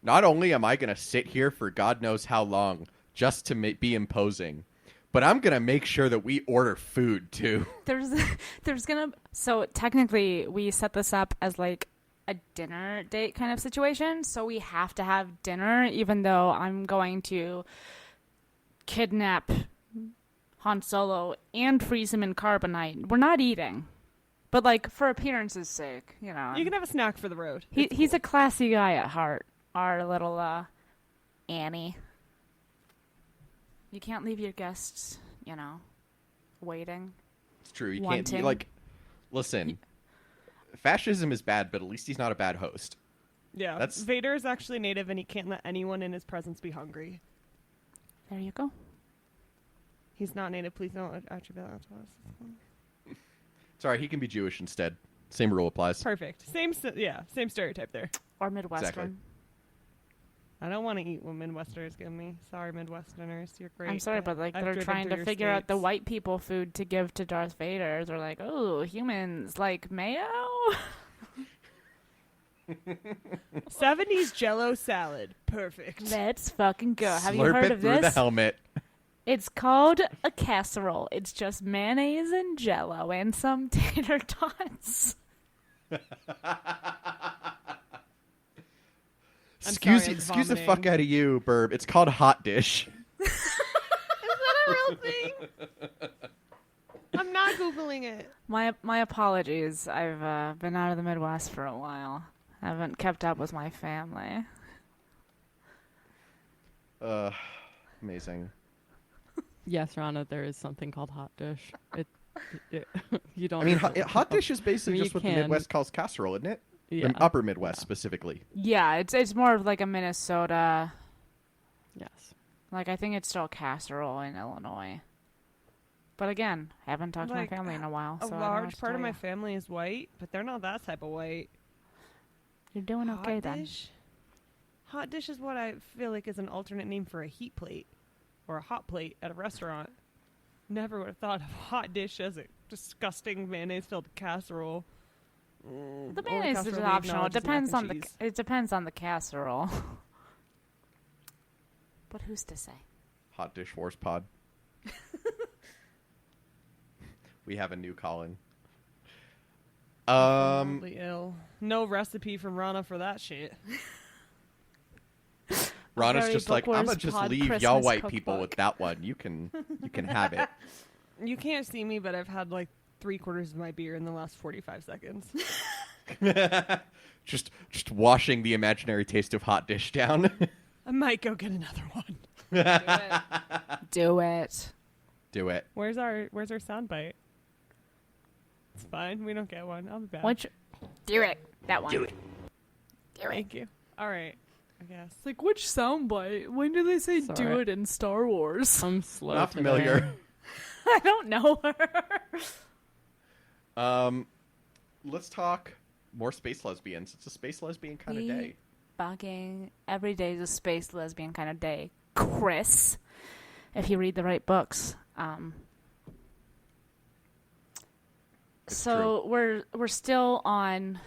S1: not only am I gonna sit here for God knows how long just to be imposing, but I'm gonna make sure that we order food too.
S2: So technically we set this up as like a dinner date kind of situation, so we have to have dinner even though I'm going to kidnap Han Solo and freeze him in carbonite. We're not eating, but like for appearance's sake, you know.
S3: You can have a snack for the road.
S2: He's a classy guy at heart. Our little Annie. You can't leave your guests, you know, waiting.
S1: It's true. You
S2: Wanting.
S1: can't like listen. Fascism is bad, but at least he's not a bad host.
S3: Yeah.
S1: That's-
S3: Vader is actually native, and he can't let anyone in his presence be hungry.
S2: There you go.
S3: He's not native. Please don't attribute that to us.
S1: It's all right. He can be Jewish instead. Same rule applies.
S3: Perfect. Same stereotype there.
S2: Or Midwestern.
S1: Exactly.
S3: I don't want to eat what Midwesterners give me. Sorry, Midwesterners. You're great.
S2: I'm sorry, but like
S3: I've
S2: they're
S3: driven
S2: trying
S3: through
S2: to
S3: your
S2: figure out the
S3: states.
S2: white people food to give to Darth Vader. They're like, oh, humans like mayo.
S3: 70s Jello salad. Perfect.
S2: Let's fucking go. Have you
S1: Slurp
S2: heard
S1: it
S2: of
S1: through the
S2: this?
S1: helmet.
S2: It's called a casserole. It's just mayonnaise and Jello and some tater tots.
S1: Excuse
S3: sorry, I'm
S1: the
S3: vomiting.
S1: fuck out of you, Burb. It's called hot dish.
S3: Is that a real thing? I'm not Googling it.
S2: My apologies. I've been out of the Midwest for a while. Haven't kept up with my family.
S1: Amazing.
S4: Yes, Rana, there is something called hot dish. You don't.
S1: I mean,
S4: need to-
S1: hot dish is basically
S4: I mean,
S1: just
S4: you
S1: what the
S4: can-
S1: Midwest calls casserole, isn't it?
S4: Yeah.
S1: The upper Midwest specifically.
S2: Yeah, it's more of like a Minnesota.
S4: Yes.
S2: Like I think it's still casserole in Illinois. But again, haven't talked to my
S3: Like,
S2: family in a while.
S3: A
S2: So I don't know what
S3: large
S2: to
S3: part of
S2: tell
S3: my
S2: you.
S3: family is white, but they're not that type of white.
S2: You're doing okay
S3: Hot
S2: then.
S3: dish? Hot dish is what I feel like is an alternate name for a heat plate or a hot plate at a restaurant. Never would have thought of hot dish as a disgusting mayonnaise-filled casserole.
S2: The
S3: Or a
S2: mayonnaise is
S3: casserole we
S2: optional. It
S3: acknowledge as mac
S2: depends
S3: and
S2: on the
S3: cheese.
S2: it depends on the casserole. But who's to say?
S1: Hot dish wars pod. We have a new calling.
S3: Mildly ill. No recipe from Rana for that shit.
S1: Rana's
S2: very
S1: just like, I'm gonna
S2: Bookworms
S1: just
S2: Pod
S1: leave
S2: Christmas
S1: y'all white people
S2: cookbook.
S1: with that one. You can have it.
S3: You can't see me, but I've had like 3/4 of my beer in the last 45 seconds.
S1: just washing the imaginary taste of hot dish down.
S3: I might go get another one.
S2: Do it.
S1: Do it.
S3: Where's our soundbite? It's fine. We don't get one. I'll be back.
S2: Do it. That one.
S5: Do it.
S2: Do it.
S3: Thank you. All right. I guess.
S2: It's like which soundbite? When do they say
S4: Sorry.
S2: do it in Star Wars?
S4: I'm slow.
S1: Not
S4: today.
S1: familiar.
S2: I don't know her.
S1: Let's talk more space lesbians. It's a space lesbian kind of
S2: We-
S1: day.
S2: fucking every day is a space lesbian kind of day, Chris. If you read the right books. So
S1: true.
S2: we're still on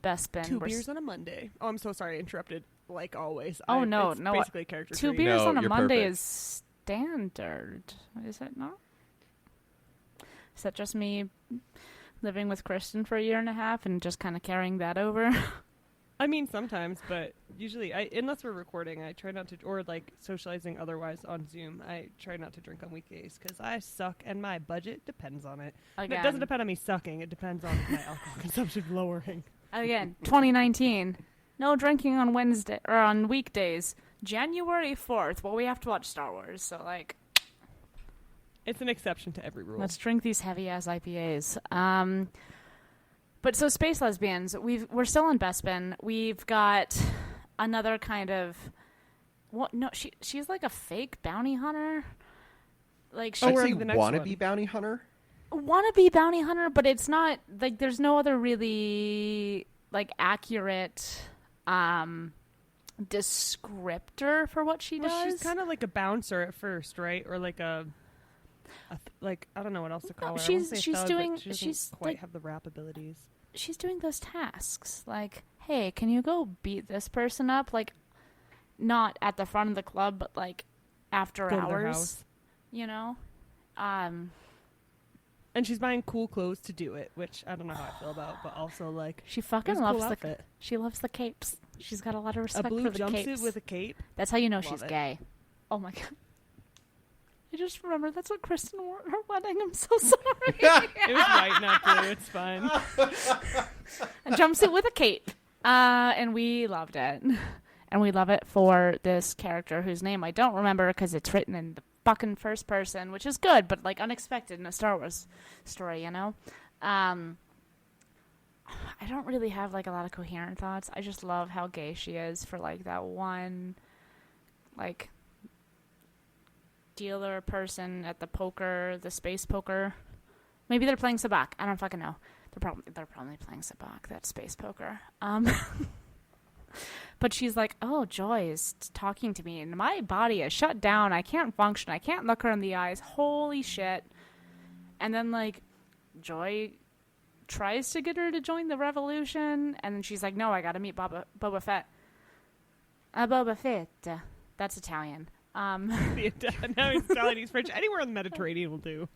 S2: Bespin.
S3: Two beers on a Monday. Oh, I'm so sorry, interrupted. Like always.
S2: Oh, no,
S3: it's
S2: no.
S3: Basically, a character
S2: Two
S3: trait.
S2: beers
S1: No,
S2: on a
S1: you're
S2: Monday
S1: perfect.
S2: is standard. Is it not? Is that just me living with Kristen for a year and a half and just kind of carrying that over?
S3: I mean, sometimes, but usually, unless we're recording, I try not to, or like socializing otherwise on Zoom, I try not to drink on weekdays because I suck and my budget depends on it.
S2: Again.
S3: It doesn't depend on me sucking; it depends on my alcohol consumption lowering.
S2: Again, 2019. No drinking on Wednesday or on weekdays. January 4th. Well, we have to watch Star Wars, so like,
S3: It's an exception to every rule.
S2: let's drink these heavy ass IPAs. But so space lesbians, we're still in Bespin. We've got another kind of what? No, she's like a fake bounty hunter. Like
S1: I'd
S3: we're
S1: say
S3: on the next
S1: wannabe
S3: one.
S1: bounty hunter.
S2: wannabe bounty hunter, but it's not like there's no other really like accurate descriptor for what she
S3: Well,
S2: does.
S3: she's kind of like a bouncer at first, right? Or like like I don't know what else to call her. I
S2: she's-
S3: won't say
S2: she's
S3: thug,
S2: doing-
S3: But she doesn't
S2: she's,
S3: quite
S2: like-
S3: have the rap abilities.
S2: She's doing those tasks like, hey, can you go beat this person up? Like, not at the front of the club, but like after
S3: Go to their
S2: hours.
S3: house.
S2: You know,
S3: And she's buying cool clothes to do it, which I don't know how I feel about, but also like
S2: she fucking
S3: it's a
S2: loves
S3: cool
S2: the
S3: outfit.
S2: she loves the capes. She's got a lot of
S3: A
S2: respect
S3: blue
S2: for the
S3: jumpsuit
S2: capes.
S3: with a cape.
S2: That's how you know
S3: Love
S2: she's
S3: it.
S2: gay. Oh my god. I just remember that's what Kristen wore at her wedding. I'm so sorry.
S3: It was white, not blue. It's fine.
S2: A jumpsuit with a cape. And we loved it. And we love it for this character whose name I don't remember because it's written in the fucking first person, which is good, but like unexpected in a Star Wars story, you know? I don't really have like a lot of coherent thoughts. I just love how gay she is for like that one like dealer person at the space poker. Maybe they're playing sabacc. I don't fucking know. They're probably playing sabacc, that space poker. But she's like, oh, Joy is talking to me, and my body is shut down. I can't function. I can't look her in the eyes. Holy shit. And then, like, Joy tries to get her to join the revolution, and then she's like, no, I gotta meet Boba Fett. Boba Fett. That's Italian.
S3: Now he's Italian, he's French. Anywhere in the Mediterranean will do.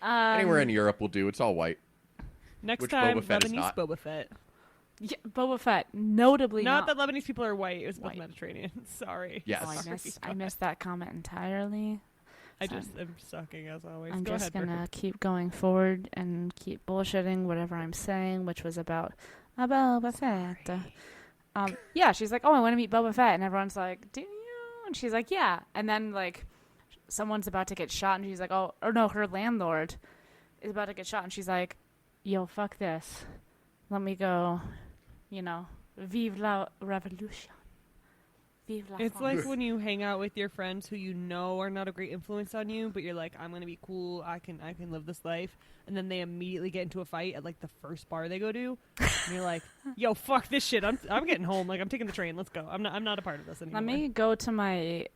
S1: Anywhere in Europe will do. It's all white.
S3: Next
S1: Which
S3: time,
S1: Boba Fett is
S3: Lebanese
S1: not.
S3: Boba Fett.
S2: Yeah, Boba Fett, notably
S3: Not that Lebanese people are white. It was about
S2: White.
S3: the Mediterranean. Sorry.
S1: Yes.
S2: Oh,
S3: Sorry.
S2: I missed that comment entirely.
S3: I
S2: Sorry.
S3: just am sucking as always.
S2: I'm
S3: Go
S2: just
S3: ahead,
S2: gonna
S3: Burke.
S2: keep going forward and keep bullshitting whatever I'm saying, which was about Boba Fett. Yeah, she's like, oh, I want to meet Boba Fett, and everyone's like, do you? And she's like, yeah. And then like, someone's about to get shot, and she's like, oh, or no, her landlord is about to get shot, and she's like, yo, fuck this, let me go. You know, vive la revolution. Vive la
S3: It's
S2: France.
S3: like when you hang out with your friends who you know are not a great influence on you, but you're like, I'm gonna be cool. I can live this life, and then they immediately get into a fight at like the first bar they go to, and you're like, yo, fuck this shit. I'm getting home. Like I'm taking the train. Let's go. I'm not a part of this anymore.
S2: Let me go to my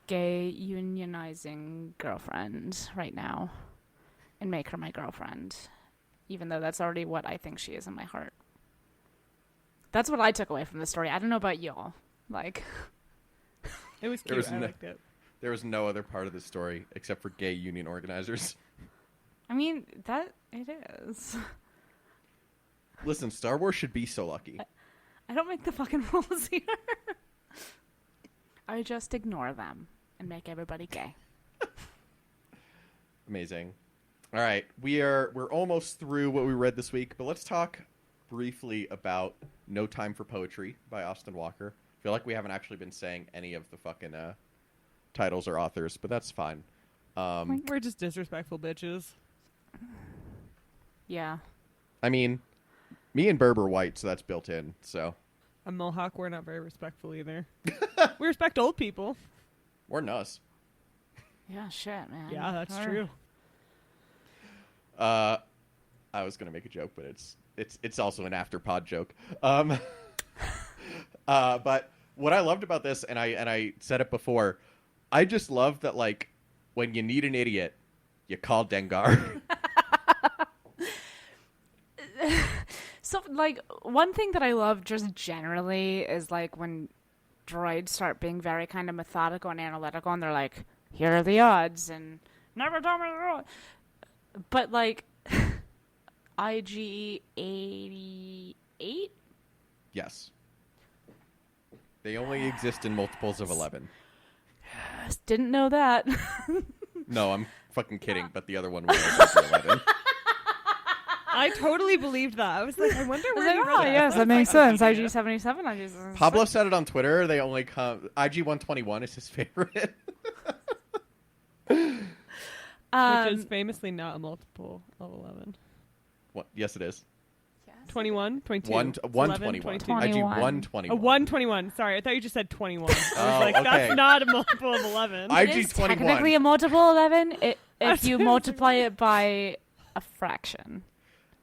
S2: gay unionizing girlfriend right now and make her my girlfriend, even though that's already what I think she is in my heart. That's what I took away from the story. I don't know about y'all. Like,
S3: It was
S1: There
S3: cute.
S1: was
S3: I
S1: no-
S3: liked it.
S1: There was no other part of the story except for gay union organizers.
S2: I mean, that it is.
S1: Listen, Star Wars should be so lucky.
S2: I don't make the fucking rules here. I just ignore them and make everybody gay.
S1: Amazing. All right, we're almost through what we read this week, but let's talk briefly about No Time for Poetry by Austin Walker. I feel like we haven't actually been saying any of the fucking titles or authors, but that's fine.
S3: We're just disrespectful bitches.
S2: Yeah.
S1: I mean, me and Berber white, so that's built in. So
S3: A Mohawk, we're not very respectful either. We respect old people.
S1: we're nuts.
S2: Yeah, shit, man.
S3: Yeah, that's
S2: Or-
S3: true.
S1: I was gonna make a joke, but it's also an after pod joke. But what I loved about this, and I said it before, I just love that, like, when you need an idiot, you call Dengar.
S2: So, like, one thing that I love just generally is, like, when droids start being very kind of methodical and analytical, and they're like, here are the odds, and never tell me the truth. But, like, IG-88?
S1: Yes. They only exist in multiples of 11.
S2: Didn't know that.
S1: No, I'm fucking kidding, but the other one was also 11.
S3: I totally believed that. I was like, I wonder
S2: I was
S3: where
S2: like,
S3: you read
S2: oh,
S3: that.
S2: yes,
S3: I
S2: that
S3: was
S2: makes
S3: like,
S2: sense.
S3: okay,
S2: IG-77, IG-77.
S1: Pablo said it on Twitter. They only come... IG-121 is his favorite.
S3: Which is famously not a multiple of 11.
S1: What? Yes, it is.
S3: 21, 22.
S1: 121.
S3: 22.
S1: IG-121.
S3: 121. Sorry, I thought you just said 21. I was
S1: Oh,
S3: like,
S1: okay.
S3: that's not a multiple of 11.
S1: I-
S2: It is
S1: IG-21.
S2: technically a multiple 11 if you multiply it by a fraction.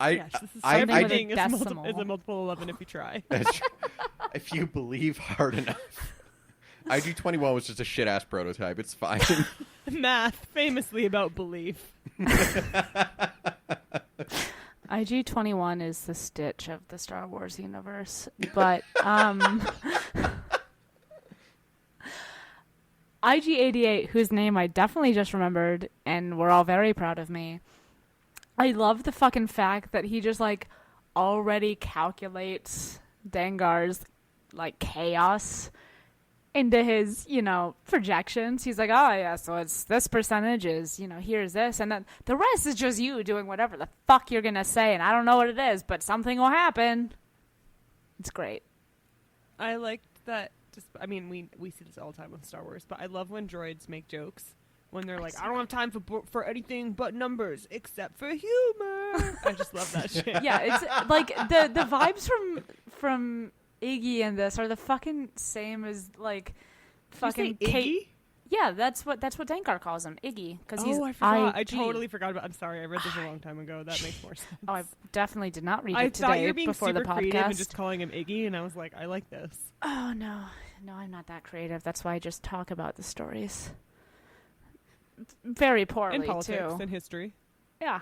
S3: Yes, this is
S1: I-
S2: something with a
S3: everything is
S2: decimal.
S3: is a multiple 11 if you try.
S1: if you believe hard enough. IG-21 was just a shit-ass prototype. It's fine.
S3: Math, famously about belief.
S2: IG-21 is the Stitch of the Star Wars universe, but IG-88, whose name I definitely just remembered, and we're all very proud of me. I love the fucking fact that he just, like, already calculates Dengar's, like, chaos into his, projections. He's like, oh, yeah, so it's this percentage is, here's this. And then the rest is just you doing whatever the fuck you're going to say. And I don't know what it is, but something will happen. It's great.
S3: I liked that. We see this all the time with Star Wars, but I love when droids make jokes. When they're like, I don't have time for anything but numbers except for humor. I just love that shit.
S2: Yeah, it's like the vibes from Iggy in this are the fucking same as, like, fucking
S3: Iggy?
S2: Kate. Yeah, that's what Dengar calls him, Iggy, because he's
S3: I forgot. I
S2: IG.
S3: totally forgot about. I'm sorry, I read this a long time ago. That makes more sense.
S2: Oh, I definitely did not read
S3: I
S2: it
S3: thought
S2: today
S3: you were being
S2: before the
S3: super creative and
S2: podcast.
S3: just calling him Iggy, and I was like, I like this.
S2: Oh no, I'm not that creative. That's why I just talk about the stories very poorly
S3: In politics
S2: too.
S3: and history.
S2: Yeah,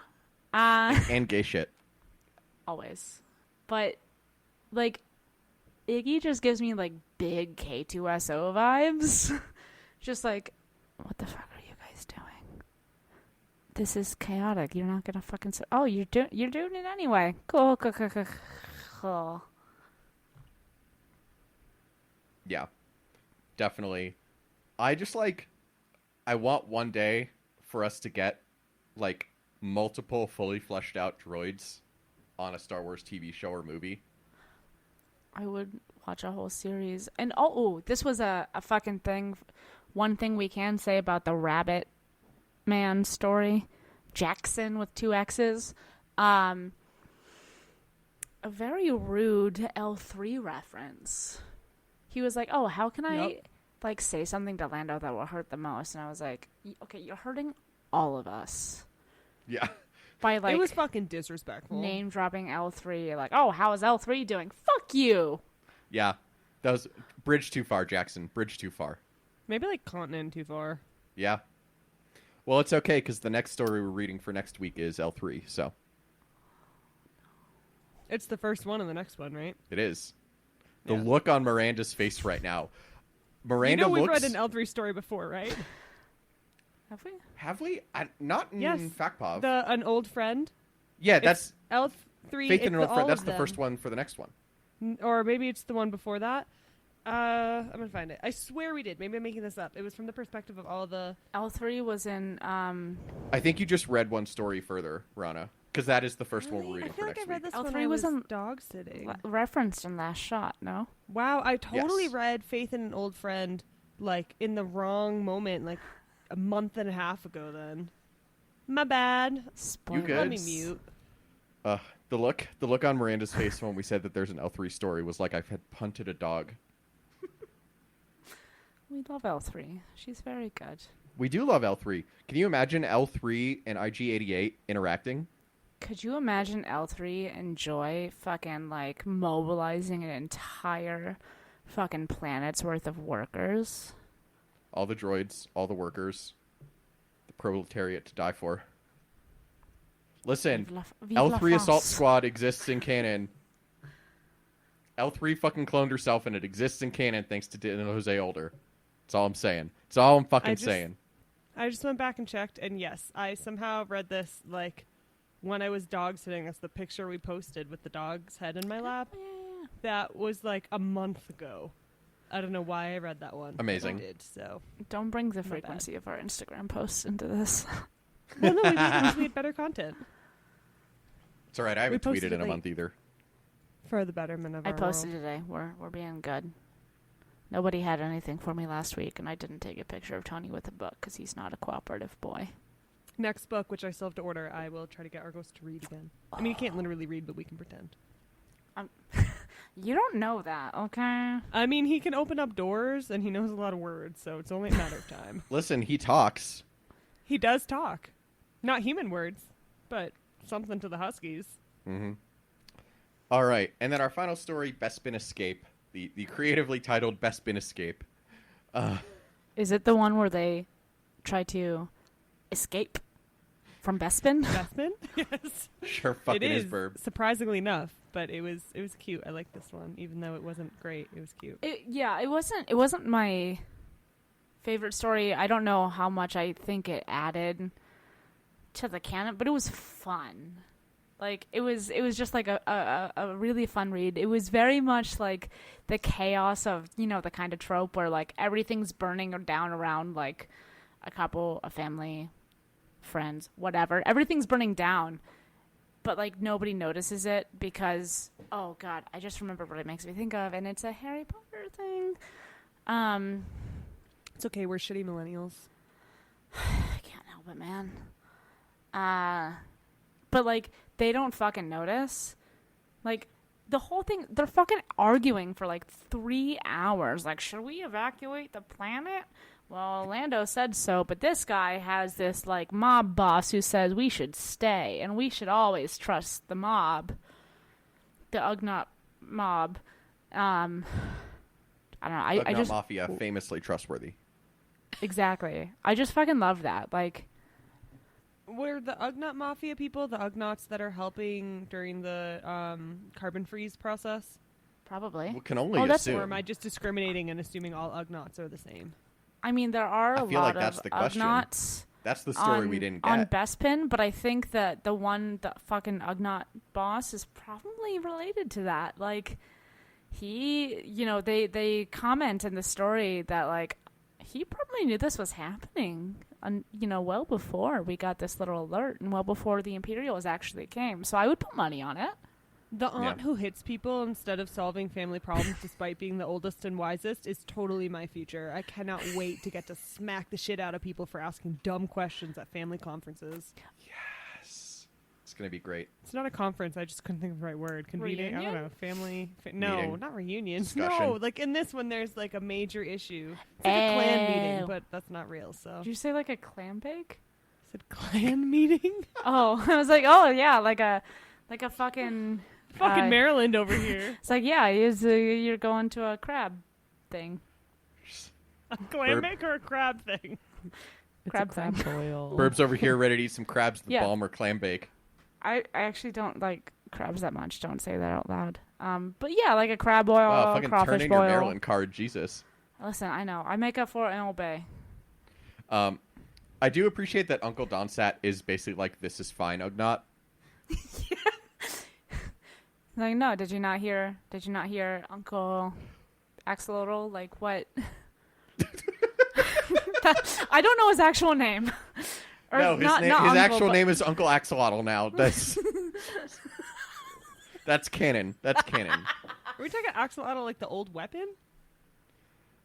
S1: And gay shit.
S2: always. But like, Iggy just gives me like big K2SO vibes. Just like, what the fuck are you guys doing? This is chaotic. You're not gonna fucking. Oh, you're doing it anyway. Cool.
S1: Yeah. Definitely. I want one day for us to get, like, multiple fully fleshed out droids on a Star Wars TV show or movie.
S2: I would watch a whole series. And this was a fucking thing. One thing we can say about the Rabbit Man story, Jackson with 2 X's, a very rude L3 reference. He was like, "Oh, how can I like say something to Lando that will hurt the most?" And I was like, "Okay, you're hurting all of us."
S1: Yeah.
S2: By like
S3: It was fucking disrespectful.
S2: name dropping L3. You're like, "Oh, how is L3 doing?" Fuck you.
S1: Yeah. That was bridge too far, Jackson. Bridge too far.
S3: Maybe like continent too far.
S1: Yeah. Well, it's okay because the next story we're reading for next week is L3, so
S3: It's the first one and the next one, right?
S1: it is. The
S3: Yeah.
S1: look on Miranda's face right now. Miranda
S3: we've
S1: looks...
S3: read an L3 story before, right?
S2: Have we?
S1: Have we? Not in
S3: Yes.
S1: FactPov.
S3: An old friend.
S1: Yeah, that's...
S3: L3.
S1: Faith
S3: it's
S1: in an Old
S3: all
S1: Friend. That's
S3: of
S1: the
S3: them.
S1: first one for the next one.
S3: Or maybe it's the one before that. I'm gonna find it. I swear we did. Maybe I'm making this up. It was from the perspective of all the.
S2: L3 was in
S1: I think you just read one story further, Rana, because that is the first one we're
S3: Really?
S1: reading
S3: I feel
S1: for
S3: like I
S1: next
S3: read
S1: week.
S3: this when
S2: L3
S3: I
S2: was
S3: was
S2: on-
S3: dog sitting.
S2: referenced in Last Shot, no?
S3: Wow, I totally
S1: Yes.
S3: read Faith in an Old Friend like in the wrong moment, like a month and a half ago. Then, my bad.
S2: Spoilers.
S1: good?
S3: Let me mute.
S1: The look on Miranda's face when we said that there's an L3 story was like I had punted a dog.
S2: We love L3. She's very good.
S1: We do love L3. Can you imagine L3 and IG-88 interacting?
S2: Could you imagine L3 and Joy fucking like mobilizing an entire fucking planet's worth of workers.
S1: All the droids, all the workers, the proletariat to die for. Listen,
S2: Vive la
S1: L3 Assault
S2: France.
S1: Squad exists in canon. L3 fucking cloned herself, and it exists in canon thanks to Jose Older. That's all I'm saying. That's all I'm fucking saying.
S3: I just went back and checked, and yes, I somehow read this, like, when I was dog sitting. That's the picture we posted with the dog's head in my lap.
S2: Yeah.
S3: That was, like, a month ago. I don't know why I read that one. but
S1: Amazing.
S3: I did, so.
S2: Don't bring the
S3: bad.
S2: frequency of our Instagram posts into this.
S3: Well, no, we made better content.
S1: It's all right. I haven't
S3: posted
S1: tweeted
S3: it
S1: in a
S3: late.
S1: month either.
S3: For the betterment of
S2: I
S3: our
S2: posted
S3: world.
S2: today. We're being good. Nobody had anything for me last week, and I didn't take a picture of Tony with a book because he's not a cooperative boy.
S3: Next book, which I still have to order, I will try to get Argos to read again. I mean, he can't literally read, but we can pretend.
S2: You don't know that, okay?
S3: I mean, he can open up doors, and he knows a lot of words, so it's only a matter of time.
S1: Listen, he talks.
S3: He does talk. Not human words, but something to the Huskies.
S1: Mm-hmm. All right. And then our final story, Bespin Escape. The creatively titled Bespin Escape.
S2: Is it the one where they try to escape from Bespin?
S3: Bespin? Yes.
S1: Sure fucking
S3: It
S1: is,
S3: is,
S1: Burb.
S3: surprisingly enough, but it was cute. I like this one, even though it wasn't great. It was cute.
S2: It wasn't my favorite story. I don't know how much I think it added to the canon, but it was fun. Like it was just like a really fun read. It was very much like the chaos of, you know, the kind of trope where like everything's burning down around like a family, friends, whatever. Everything's burning down, but like nobody notices it because, oh god, I just remember what it makes me think of, and it's a Harry Potter thing.
S3: It's okay. We're shitty millennials.
S2: I can't help it, man. But like they don't fucking notice. Like the whole thing, they're fucking arguing for like 3 hours. Like, should we evacuate the planet? Well, Lando said so, but this guy has this like mob boss who says we should stay and we should always trust the mob, the Ugnaught mob. I don't know. I just
S1: Mafia, famously trustworthy.
S2: exactly. I just fucking love that. Like.
S3: Were the Ugnaught Mafia people the Ugnaughts that are helping during the carbon freeze process?
S2: Probably.
S1: We can only
S2: that's-
S1: assume.
S3: Or am I just discriminating and assuming all Ugnaughts are the same?
S2: I mean, there are
S1: I
S2: a
S1: feel
S2: lot
S1: like that's
S2: of
S1: the question.
S2: Ugnaughts
S1: That's the story we didn't get.
S2: on Bespin, but I think that the fucking Ugnaught boss is probably related to that. Like, he, you know, they comment in the story that, like, he probably knew this was happening, you know, well before we got this little alert and well before the Imperials actually came. So I would put money on it.
S3: The aunt
S1: Yeah.
S3: who hits people instead of solving family problems despite being the oldest and wisest is totally my future. I cannot wait to get to smack the shit out of people for asking dumb questions at family conferences.
S1: Yes. It's going to be great.
S3: It's not a conference. I just couldn't think of the right word. Convening? I don't
S2: Reunion?
S3: know. Family? No,
S1: Meeting.
S3: not reunion.
S1: Discussion.
S3: No, like in this one, there's like a major issue. It's like a clan meeting, but that's not real. So
S2: Did you say like a clam bake?
S3: I said clan meeting.
S2: Oh, I was like, oh yeah, like a fucking.
S3: Fucking
S2: Uh,
S3: Maryland over here.
S2: It's like, yeah, you're going to a crab thing.
S3: A clam
S1: Burp.
S3: bake or a crab thing?
S4: It's
S2: Crab
S4: a crab
S2: thing.
S4: boil.
S1: Burb's over here ready to eat some crabs with the
S2: Yeah.
S1: balm or clam bake.
S2: I actually don't like crabs that much. Don't say that out loud. But yeah, like a crab boil,
S1: Wow, fucking turn
S2: crawfish
S1: in
S2: boil.
S1: your Maryland card, Jesus.
S2: Listen, I know. I make up for it and obey.
S1: I do appreciate that Uncle Donsat is basically like, this is fine, Ugnaught.
S2: Like, no, did you not hear Uncle Axolotl? Like, what? I don't know his actual name. Or
S1: No, his,
S2: not
S1: his
S2: Uncle,
S1: actual
S2: but-
S1: name is Uncle Axolotl now. That's that's canon. That's canon.
S3: Are we talking axolotl like the old weapon?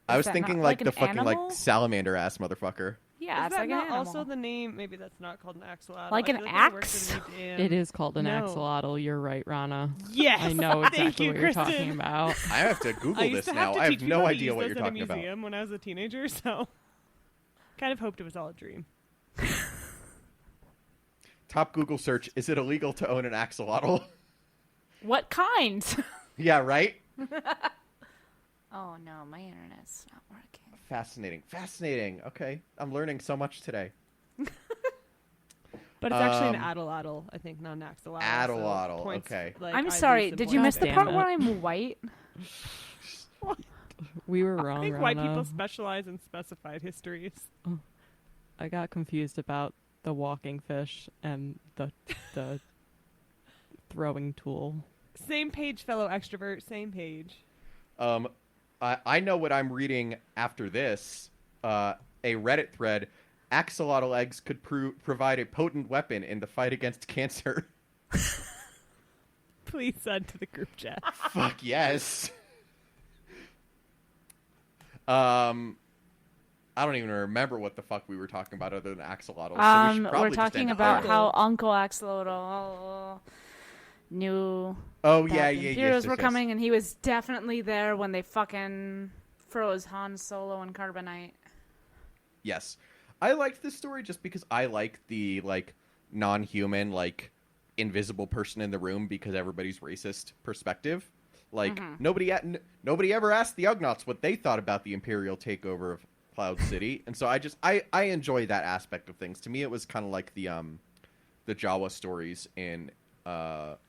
S1: I was
S2: that
S1: thinking
S2: not
S1: like
S2: like
S1: the
S2: an
S1: fucking
S2: animal?
S1: like salamander ass motherfucker.
S2: Yeah,
S3: Is
S2: it's
S3: that
S2: like
S3: not
S2: an animal.
S3: also the name? Maybe that's not called an axolotl.
S2: Like
S3: I
S2: an
S3: feel like it works
S2: axe?
S3: in museum.
S4: It is called an
S3: No.
S4: axolotl. You're right, Rana.
S3: Yes.
S4: I know
S3: Thank
S4: exactly
S3: you,
S4: what you're
S3: Kristen.
S4: talking about.
S1: I have to Google
S3: I used
S1: this
S3: to
S1: now.
S3: have to
S1: I have
S3: teach people
S1: no
S3: to
S1: idea
S3: use
S1: what
S3: this
S1: you're
S3: in a
S1: talking about.
S3: museum when I was a teenager, so kind of hoped it was all a dream.
S1: Top Google search: is it illegal to own an axolotl?
S2: What kind?
S1: Yeah, right.
S2: Oh it's not working.
S1: Fascinating. Okay, I'm learning so much today.
S3: But it's actually an addle-addle, I think, not an axolotl.
S1: Addle-addle,
S3: So points,
S1: okay.
S3: like,
S2: I'm
S3: I
S2: sorry.
S3: lose some
S2: Did you
S3: points
S2: miss the
S3: there.
S2: part
S4: Damn
S2: where
S4: it.
S2: I'm white?
S4: We were wrong,
S3: I think
S4: Rana.
S3: white people specialize in specified histories.
S4: I got confused about the walking fish and the throwing tool.
S3: Same page, fellow extrovert. Same page.
S1: I know what I'm reading after this. A Reddit thread. Axolotl eggs could provide a potent weapon in the fight against cancer.
S3: Please send to the group chat.
S1: Fuck yes. I don't even remember what the fuck we were talking about other than axolotls. So we should probably
S2: We're talking
S1: just end
S2: about
S1: there.
S2: how Uncle Axolotl knew
S1: Oh
S2: that
S1: yeah,
S2: the
S1: yeah,
S2: Imperials
S1: yes,
S2: were coming, and he was definitely there when they fucking froze Han Solo and Carbonite.
S1: Yes. I liked this story just because I like the non-human invisible person in the room because everybody's racist perspective. Nobody ever asked the Ugnaughts what they thought about the Imperial takeover of Cloud City, and so I enjoy that aspect of things. To me, it was kind of like the Jawa stories in the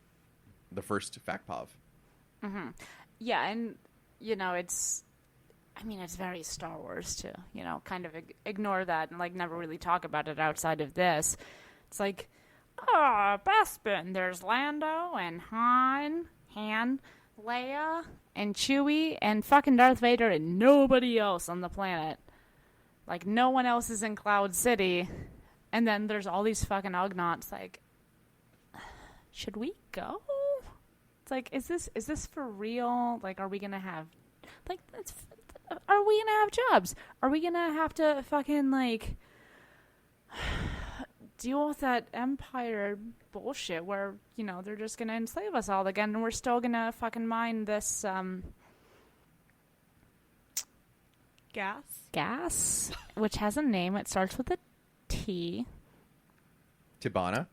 S1: first Fakpov.
S2: Mm-hmm. Yeah, and it's very Star Wars to kind of ignore that and never really talk about it outside of this. It's like, Bespin, there's Lando and Han, Leia, and Chewie, and fucking Darth Vader, and nobody else on the planet. No one else is in Cloud City. And then there's all these fucking Ugnaughts, should we go? It's is this for real? Are we gonna have, are we gonna have jobs? Are we gonna have to fucking, deal with that Empire bullshit where, they're just gonna enslave us all again and we're still gonna fucking mine this, gas, which has a name. It starts with a T.
S1: Tibana.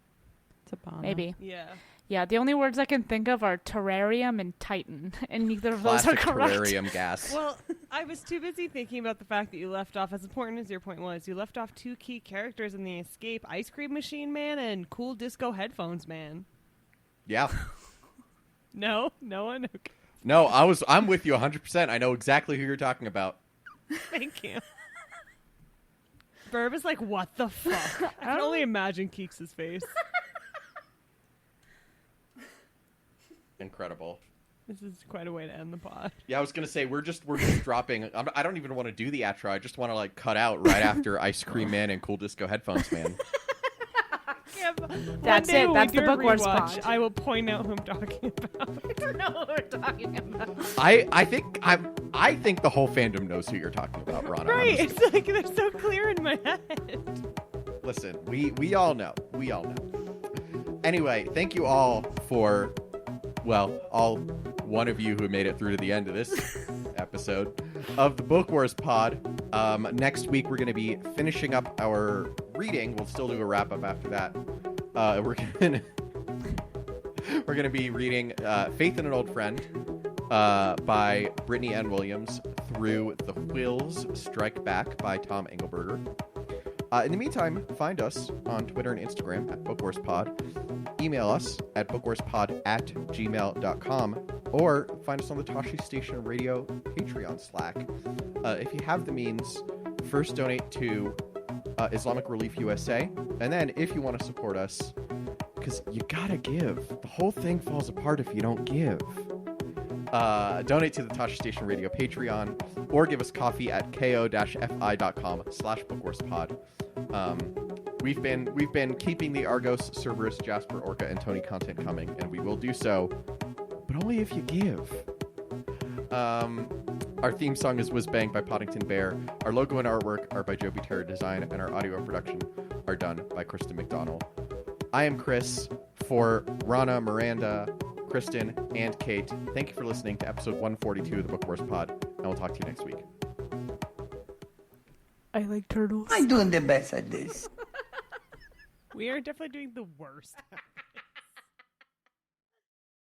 S2: Maybe.
S3: Yeah.
S2: Yeah, the only words I can think of are terrarium and Titan, and neither of those
S1: Classic
S2: are correct.
S1: terrarium gas.
S3: Well, I was too busy thinking about the fact that you left off, as important as your point was, you left off two key characters in the Escape, Ice Cream Machine Man and Cool Disco Headphones Man.
S1: Yeah.
S3: No? No one? Okay.
S1: No, I'm with you 100%. I know exactly who you're talking about.
S3: Thank you. Burb is like, what the fuck? I can only imagine Keeks' face.
S1: Incredible.
S3: This is quite a way to end the pod.
S1: Yeah, I was gonna say we're just dropping. I don't even want to do the outro. I just want to cut out right after Ice Cream Man and Cool Disco Headphones Man.
S3: Yeah,
S2: That's
S3: one day
S2: it.
S3: when
S2: That's
S3: we
S2: the
S3: do a
S2: Book Wars
S3: rewatch,
S2: pod.
S3: I will point out who I'm talking about.
S2: I don't know what we're talking about.
S1: I think the whole fandom knows who you're talking about, Rana.
S3: Right,
S1: Honestly.
S3: it's like they're so clear in my head.
S1: Listen, we all know. We all know. Anyway, thank you all for, all one of you who made it through to the end of this episode of the Book Wars pod. Next week, we're going to be finishing up our reading. We'll still do a wrap-up after that. We're going to be reading Faith in an Old Friend by Brittany Ann Williams through The Whills Strike Back by Tom Engelberger. In the meantime, find us on Twitter and Instagram at BookWarsPod. Email us at bookwarspod@gmail.com, or find us on the Tashi Station Radio Patreon Slack. If you have the means, first donate to Islamic Relief USA, and then if you want to support us, because you gotta give. The whole thing falls apart if you don't give. Donate to the Tasha Station Radio Patreon, or give us coffee at ko-fi.com/bookwarspod. We've been keeping the Argos, Cerberus, Jasper, Orca, and Tony content coming, and we will do so, but only if you give. Our theme song is Whiz Bang by Poddington Bear. Our logo and artwork are by Joby Terror Design, and our audio and production are done by Kristen McDonald. I am Chris. For Rana, Miranda, Kristen, and Kate, thank you for listening to episode 142 of the Book Wars Pod, and we'll talk to you next week.
S2: I like turtles.
S5: I'm doing the best at this.
S3: We are definitely doing the worst.